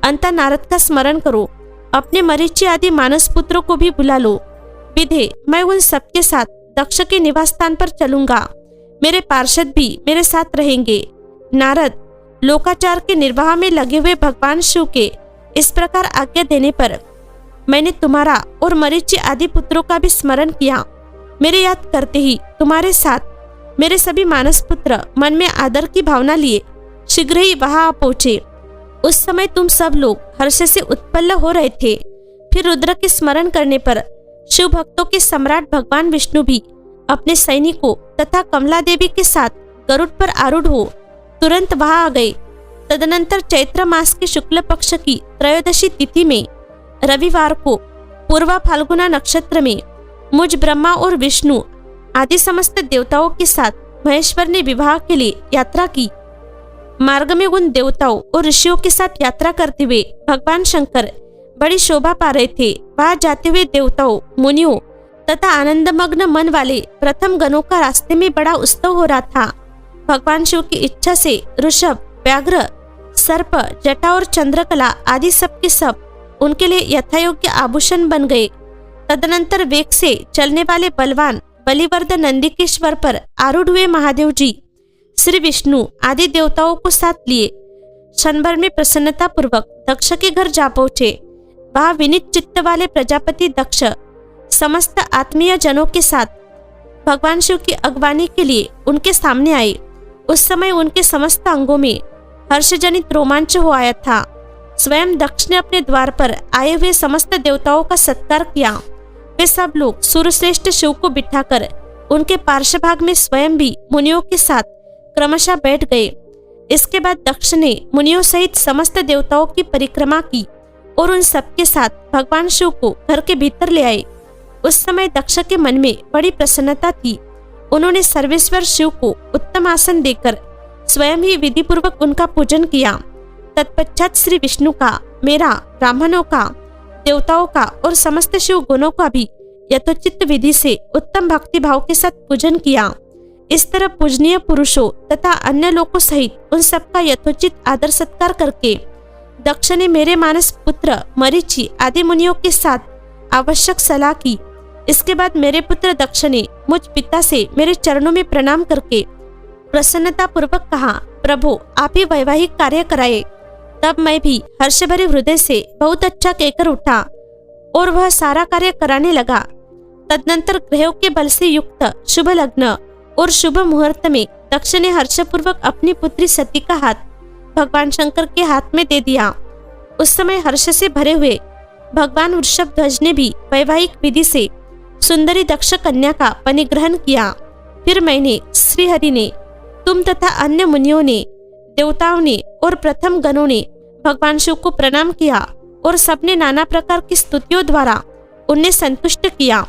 अंततः नारद का स्मरण करो, अपने मरीचि आदि मानस पुत्रों को भी बुला लो। विधे, मैं उन सबके साथ दक्ष के निवास स्थान पर चलूंगा। मेरे पार्षद भी मेरे साथ रहेंगे। नारद, लोकाचार के निर्वाह में लगे हुए भगवान शिव के इस प्रकार आज्ञा देने पर मैंने तुम्हारा और मरीचि आदि पुत्रों का भी स्मरण किया। मेरे याद करते ही तुम्हारे साथ मेरे सभी मानस पुत्र मन में आदर की भावना लिए शीघ्र ही वहां आ पहुंचे। उस समय तुम सब लोग हर्ष से उत्पन्न हो रहे थे। फिर रुद्र के स्मरण करने पर शिव भक्तों के सम्राट भगवान विष्णु भी अपने सैनिकों तथा कमला देवी के साथ गरुड़ पर आरूढ़ हो तुरंत वहां आ गए। तदनंतर चैत्र मास के शुक्ल पक्ष की त्रयोदशी तिथि में रविवार को पूर्वा फाल्गुना नक्षत्र में मुझ ब्रह्मा और विष्णु आदि समस्त देवताओं के साथ महेश्वर ने विवाह के लिए यात्रा की। मार्ग में उन देवताओं और ऋषियों के साथ यात्रा करते हुए भगवान शंकर बड़ी शोभा पा रहे थे। वहां जाते हुए देवताओं, मुनियों तथा आनंदमग्न मन वाले प्रथम गणों का रास्ते में बड़ा उत्सव हो रहा था। भगवान शिव की इच्छा से ऋषभ, व्याघ्र, सर्प, जटा और चंद्रकला आदि सब के सब उनके लिए यथायोग्य आभूषण बन गए। तदनंतर वेग से चलने वाले बलवान बलिवर्धन नंदिकेश्वर पर आरूढ़ हुए महादेव जी श्री विष्णु आदि देवताओं को साथ लिए क्षण भर में प्रसन्नता पूर्वक दक्ष के घर जा पहुंचे। वहां विनीत चित्त वाले प्रजापति दक्ष समस्त आत्मीय जनों के साथ भगवान शिव की अगवानी के लिए उनके सामने आए। उस समय उनके समस्त अंगों में हर्षजनित रोमांच हो आया था। स्वयं दक्ष ने अपने द्वार पर आए हुए समस्त देवताओं का सत्कार किया। वे सब लोग सूर्यश्रेष्ठ शिव को बिठाकर उनके पार्श्व भाग में स्वयं भी मुनियों के साथ क्रमशः बैठ गए। इसके बाद दक्ष ने मुनियों सहित समस्त देवताओं की परिक्रमा की और उन सबके साथ भगवान शिव को घर के भीतर ले आए। उस समय दक्ष के मन में बड़ी प्रसन्नता थी। उन्होंने सर्वेश्वर शिव को उत्तम आसन देकर स्वयं ही विधि पूर्वक उनका पूजन किया। तत्पश्चात श्री विष्णु का, मेरा, ब्राह्मणों का, देवताओं का और समस्त शिव गुणों का भी यथोचित विधि से उत्तम भक्ति भाव के साथ पूजन किया। इस तरह पूजनीय पुरुषों तथा अन्य लोगों सहित उन सबका यथोचित आदर सत्कार करके दक्ष ने मेरे मानस पुत्र मरीचि आदि मुनियों के साथ आवश्यक सलाह की। इसके बाद मेरे पुत्र दक्ष ने मुझ पिता से मेरे चरणों में प्रणाम करके प्रसन्नता पूर्वक कहा, प्रभु आप ही वैवाहिक कार्य कराए। तब मैं भी हर्ष भरे हृदय से बहुत अच्छा कहकर उठा और वह सारा कार्य कराने लगा। तदनंतर ग्रहों के बल से युक्त शुभ लग्न और शुभ मुहूर्त में दक्ष ने हर्षपूर्वक अपनी पुत्री सती का हाथ भगवान शंकर के हाथ में दे दिया। उस समय हर्ष से भरे हुए भगवान वृषभध्वज ने भी वैवाहिक विधि से सुंदरी दक्ष कन्या का परिग्रहण किया। फिर मैंने, श्रीहरि ने, तुम तथा अन्य मुनियों ने, देवताओं ने और प्रथम गणों ने भगवान शिव को प्रणाम किया और सबने नाना प्रकार की स्तुतियों द्वारा उन्हें संतुष्ट किया।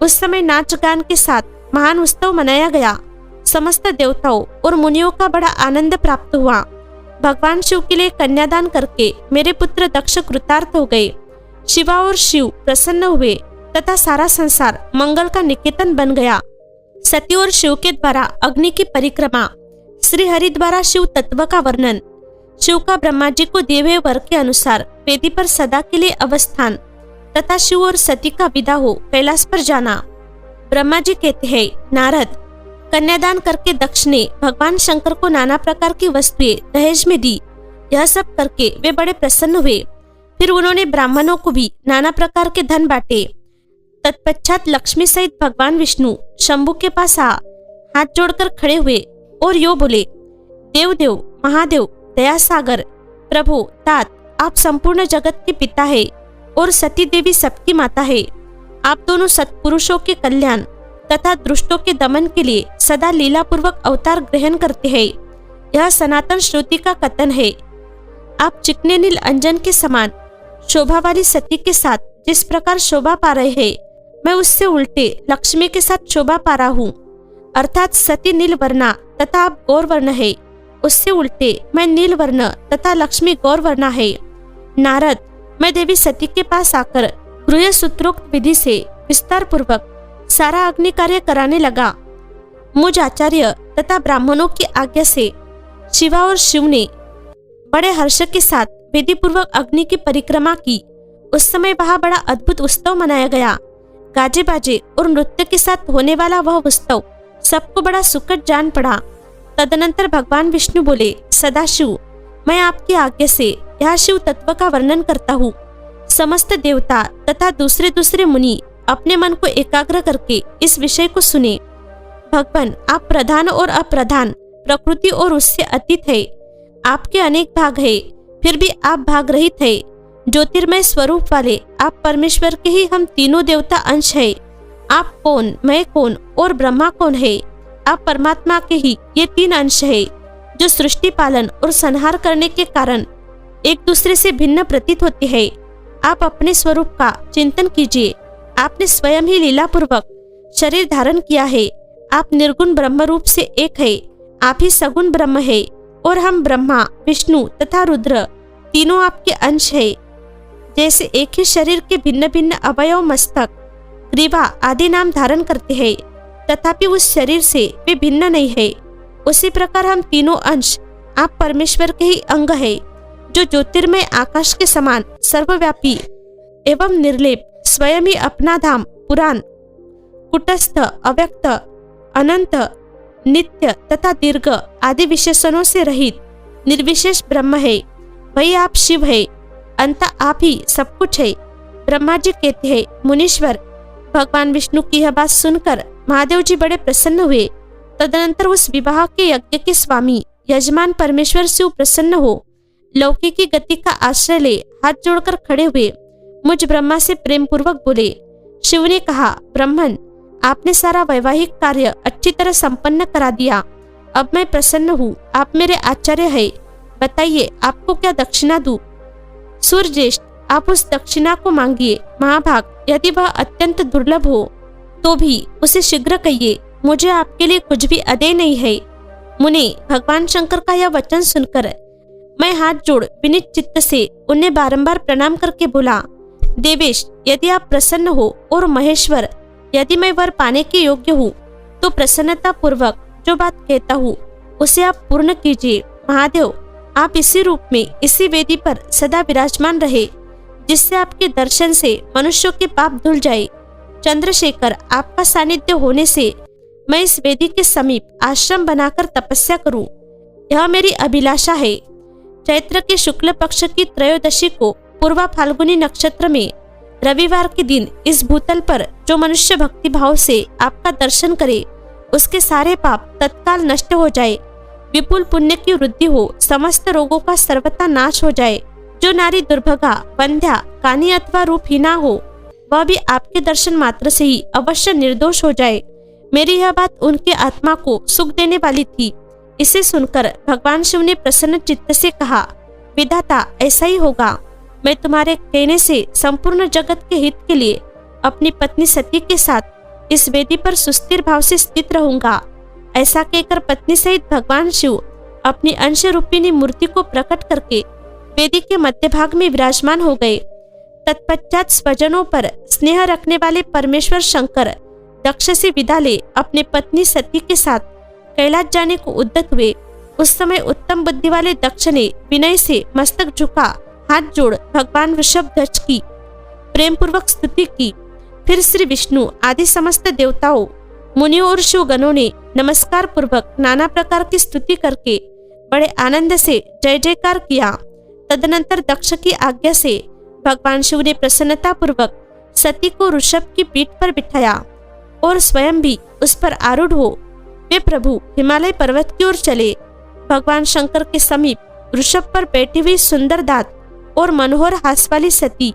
उस समय नाच गान के साथ महान उत्सव मनाया गया। समस्त देवताओं और मुनियों का बड़ा आनंद प्राप्त हुआ। भगवान शिव के लिए कन्यादान करके मेरे पुत्र दक्ष कृतार्थ हो गए। शिवा और शिव प्रसन्न हुए तथा सारा संसार मंगल का निकेतन बन गया। सती और शिव के द्वारा अग्नि की परिक्रमा, श्री हरि द्वारा शिव तत्व का वर्णन, शिव का ब्रह्मा जी को दिए हुए वर के अनुसार वेदी पर सदा के लिए अवस्थान तथा शिव और सती का विदा हो कैलाश पर जाना। ब्रह्मा जी कहते हैं, नारद, कन्यादान करके दक्ष ने भगवान शंकर को नाना प्रकार की वस्तुएं दहेज में दी। यह सब करके वे बड़े प्रसन्न हुए। फिर उन्होंने ब्राह्मणों को भी नाना प्रकार के धन बांटे। तत्पश्चात लक्ष्मी सहित भगवान विष्णु शंभु के पास हाथ जोड़कर खड़े हुए और यो बोले, देव देव, महादेव, दया सागर, प्रभु, तात, आप संपूर्ण जगत के पिता है और सती देवी सबकी माता है। आप दोनों सत्पुरुषों के कल्याण तथा दुष्टों के दमन के लिए सदा लीला पूर्वक अवतार ग्रहण करते हैं। यह सनातन श्रुति का कथन है। आप चिकने नील अंजन के समान शोभा वाली सती के साथ जिस प्रकार शोभा पा रहे हैं, मैं उससे उल्टे लक्ष्मी के साथ शोभा पा रहा हूँ। अर्थात सती नील वर्णा तथा आप गौर वर्ण है, उससे उल्टे मैं नील वर्ण तथा लक्ष्मी गौर वर्णा है। नारद, मैं देवी सती के पास आकर गृह सूत्रोक्त विधि से विस्तार पूर्वक सारा अग्नि कार्य कराने लगा। मुझ आचार्य तथा ब्राह्मणों की आज्ञा से शिवा और शिव ने बड़े हर्ष के साथ विधि पूर्वक अग्नि की परिक्रमा की। उस समय वहां बड़ा अद्भुत उत्सव मनाया गया। गाजे बाजे और नृत्य के साथ होने वाला वह उत्सव सबको बड़ा सुखद जान पड़ा। तदनंतर भगवान विष्णु बोले, सदाशिव, मैं आपकी आज्ञा से यह शिव तत्व का वर्णन करता हूँ। समस्त देवता तथा दूसरे दूसरे मुनि अपने मन को एकाग्र करके इस विषय को सुने। भगवान, आप प्रधान और अप्रधान, प्रकृति और उससे अतीत है। आपके अनेक भाग है, फिर भी आप भाग रहित है। ज्योतिर्मय स्वरूप वाले आप परमेश्वर के ही हम तीनों देवता अंश है। आप कौन, मैं कौन और ब्रह्मा कौन है? आप परमात्मा के ही ये तीन अंश है, जो सृष्टि पालन और संहार करने के कारण एक दूसरे से भिन्न प्रतीत होते हैं। आप अपने स्वरूप का चिंतन कीजिए। आपने स्वयं ही लीला पूर्वक शरीर धारण किया है। आप निर्गुण ब्रह्म रूप से एक है, आप ही सगुण ब्रह्म है और हम ब्रह्मा, विष्णु तथा रुद्र तीनों आपके अंश है। जैसे एक ही शरीर के भिन्न भिन्न अवयव मस्तक, ग्रीवा आदि नाम धारण करते हैं, तथापि उस शरीर से वे भिन्न नहीं है, उसी प्रकार हम तीनों अंश आप परमेश्वर के ही अंग है, जो ज्योतिर्मय आकाश के समान सर्वव्यापी एवं निर्लेप, स्वयं ही अपना धाम, पुराण, कुटस्थ, अव्यक्त, अनंत, नित्य तथा दीर्घ आदि विशेषणों से रहित निर्विशेष ब्रह्म है। वही आप शिव है, अंत आप ही सब कुछ है। ब्रह्मा जी कहते हैं, मुनीश्वर, भगवान विष्णु की यह बात सुनकर महादेव जी बड़े प्रसन्न हुए। तदनंतर उस विवाह के यज्ञ के स्वामी यजमान परमेश्वर शिव प्रसन्न हो लौकिकी गति का आश्रय ले हाथ जोड़कर खड़े हुए मुझ ब्रह्मा से प्रेम पूर्वक बोले। शिव ने कहा, ब्राह्मण, आपने सारा वैवाहिक कार्य अच्छी तरह संपन्न करा दिया। अब मैं प्रसन्न हूँ, आप मेरे आचार्य है। बताइए आपको क्या दक्षिणा दूं? सूर्यज्येष्ठ, आप उस दक्षिणा को मांगिए। महाभाग, यदि वह अत्यंत दुर्लभ हो तो भी उसे शीघ्र कहिए, मुझे आपके लिए कुछ भी अदेय नहीं है। मुने, भगवान शंकर का यह वचन सुनकर मैं हाथ जोड़ विनीत चित्त से उन्हें बारंबार प्रणाम करके बोला, देवेश, यदि आप प्रसन्न हो और महेश्वर, यदि मैं वर पाने के योग्य हूँ तो प्रसन्नता पूर्वक जो बात कहता हूँ उसे आप पूर्ण कीजिए। महादेव, आप इसी रूप में इसी वेदी पर सदा विराजमान रहे, जिससे आपके दर्शन से मनुष्यों के पाप धुल जाए। चंद्रशेखर, आपका सानिध्य होने से मैं इस वेदी के समीप आश्रम बनाकर तपस्या करूं, यह मेरी अभिलाषा है। चैत्र के शुक्ल पक्ष की त्रयोदशी को पूर्वा फाल्गुनी नक्षत्र में रविवार के दिन इस भूतल पर जो मनुष्य भक्ति भाव से आपका दर्शन करे, उसके सारे पाप तत्काल नष्ट हो जाए, विपुल पुण्य की वृद्धि हो, समस्त रोगों का सर्वथा नाश हो जाए। जो नारी दुर्भगा, बंध्या, कानी अथवा रूपहीना हो, वह भी आपके दर्शन मात्र से ही अवश्य निर्दोष हो जाए। मेरी यह बात उनके आत्मा को सुख देने वाली थी। इसे सुनकर भगवान शिव ने प्रसन्न चित्त से कहा, विधाता, ऐसा ही होगा। मैं तुम्हारे कहने से संपूर्ण जगत के हित के लिए अपनी पत्नी सती के साथ इस वेदी पर सुस्थिर भाव से स्थित रहूंगा। ऐसा कहकर पत्नी सहित भगवान शिव अपनी अंश रूपिणी मूर्ति को प्रकट करके वेदी के मध्य भाग में विराजमान हो गए। तत्पश्चात स्वजनों पर स्नेह रखने वाले परमेश्वर शंकर दक्ष से विदा ले अपने पत्नी सती के साथ कैलाश जाने को उद्यत हुए। उस समय उत्तम बुद्धि वाले दक्ष ने विनय से मस्तक झुका, हाथ जोड़ भगवान वृषभध्वज की प्रेम पूर्वक स्तुति की। फिर श्री विष्णु आदि समस्त देवताओं, मुनियों और शिवगणों ने नमस्कार पूर्वक नाना प्रकार की स्तुति करके बड़े आनंद से जय जयकार किया। तदनंतर दक्ष की आज्ञा से भगवान शिव ने प्रसन्नता पूर्वक सती को ऋषभ की पीठ पर बिठाया और स्वयं भी उस पर आरूढ़ हो वे प्रभु हिमालय पर्वत की ओर चले। भगवान शंकर के समीप ऋषभ पर बैठी हुई सुंदर दांत और मनोहर हास वाली सती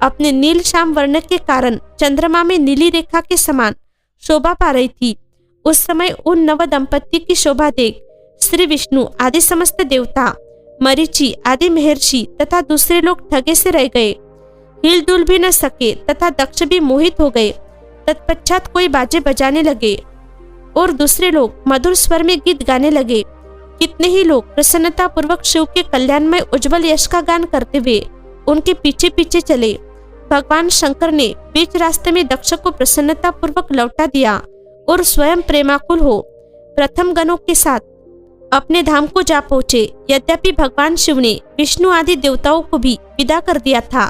अपने नील श्याम वर्ण के कारण चंद्रमा में नीली रेखा के समान शोभा पा रही थी। उस समय उन नव दंपत्ति की शोभा देख श्री विष्णु आदि समस्त देवता, मरीचि आदि महर्षि तथा दूसरे लोग ठगे से रह गए, हिल डुल भी न सके तथा दक्ष भी मोहित हो गए। तत्पश्चात कोई बाजे बजाने लगे और दूसरे लोग मधुर स्वर में गीत गाने लगे। कितने ही लोग प्रसन्नता पूर्वक शिव के कल्याणमय उज्जवल यश का गान करते हुए उनके पीछे पीछे चले। भगवान शंकर ने बीच रास्ते में दक्ष को प्रसन्नता पूर्वक लौटा दिया और स्वयं प्रेमाकुल हो प्रथम गणों के साथ अपने धाम को जा पहुँचे। यद्यपि भगवान शिव ने विष्णु आदि देवताओं को भी विदा कर दिया था,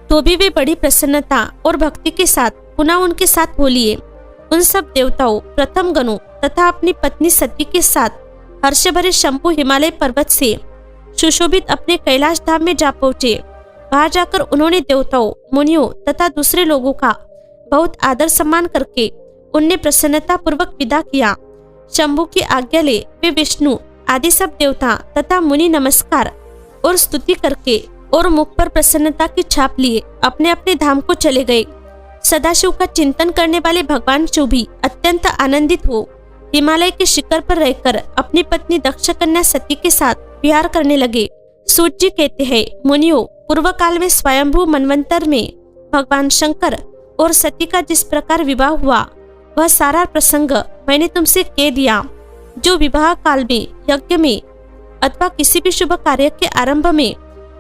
तो भी वे बड़ी प्रसन्नता और भक्ति के साथ पुनः उनके साथ हो लिए। उन सब देवताओं, प्रथम गणों तथा अपनी पत्नी सती के साथ हर्ष भरे शंभु हिमालय पर्वत से सुशोभित अपने कैलाश धाम में जा पहुँचे। वहां जाकर उन्होंने देवताओं, मुनियों तथा दूसरे लोगों का बहुत आदर सम्मान करके उन्हें प्रसन्नता पूर्वक विदा किया। शंभु की आज्ञा ले वे विष्णु आदि सब देवता तथा मुनि नमस्कार और स्तुति करके और मुख पर प्रसन्नता की छाप लिए अपने अपने धाम को चले गए। सदाशिव का चिंतन करने वाले भगवान शिव भी अत्यंत आनंदित हो हिमालय के शिखर पर रहकर अपनी पत्नी दक्ष कन्या सती के साथ विहार करने लगे। सूत जी कहते हैं, मुनियों, पूर्व काल में स्वयंभू मनवंतर में भगवान शंकर और सती का जिस प्रकार विवाह हुआ वह सारा प्रसंग मैंने तुमसे कह दिया जो विवाह काल में, यज्ञ में अथवा किसी भी शुभ कार्य के आरंभ में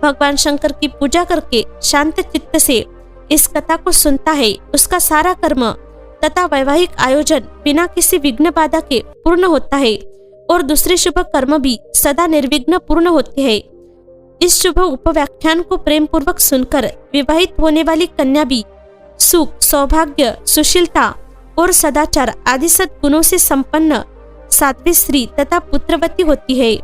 भगवान शंकर की पूजा करके शांत चित्त से इस कथा को सुनता है, उसका सारा कर्म तथा वैवाहिक आयोजन बिना किसी विघ्न बाधा के पूर्ण होता है और दूसरे शुभ कर्म भी सदा निर्विघ्न पूर्ण होते हैं। इस शुभ उपव्याख्यान को प्रेम पूर्वक सुनकर विवाहित होने वाली कन्या भी सुख, सौभाग्य, सुशीलता और सदाचार आदि सद्गुणों से संपन्न साध्वी स्त्री तथा पुत्रवती होती है।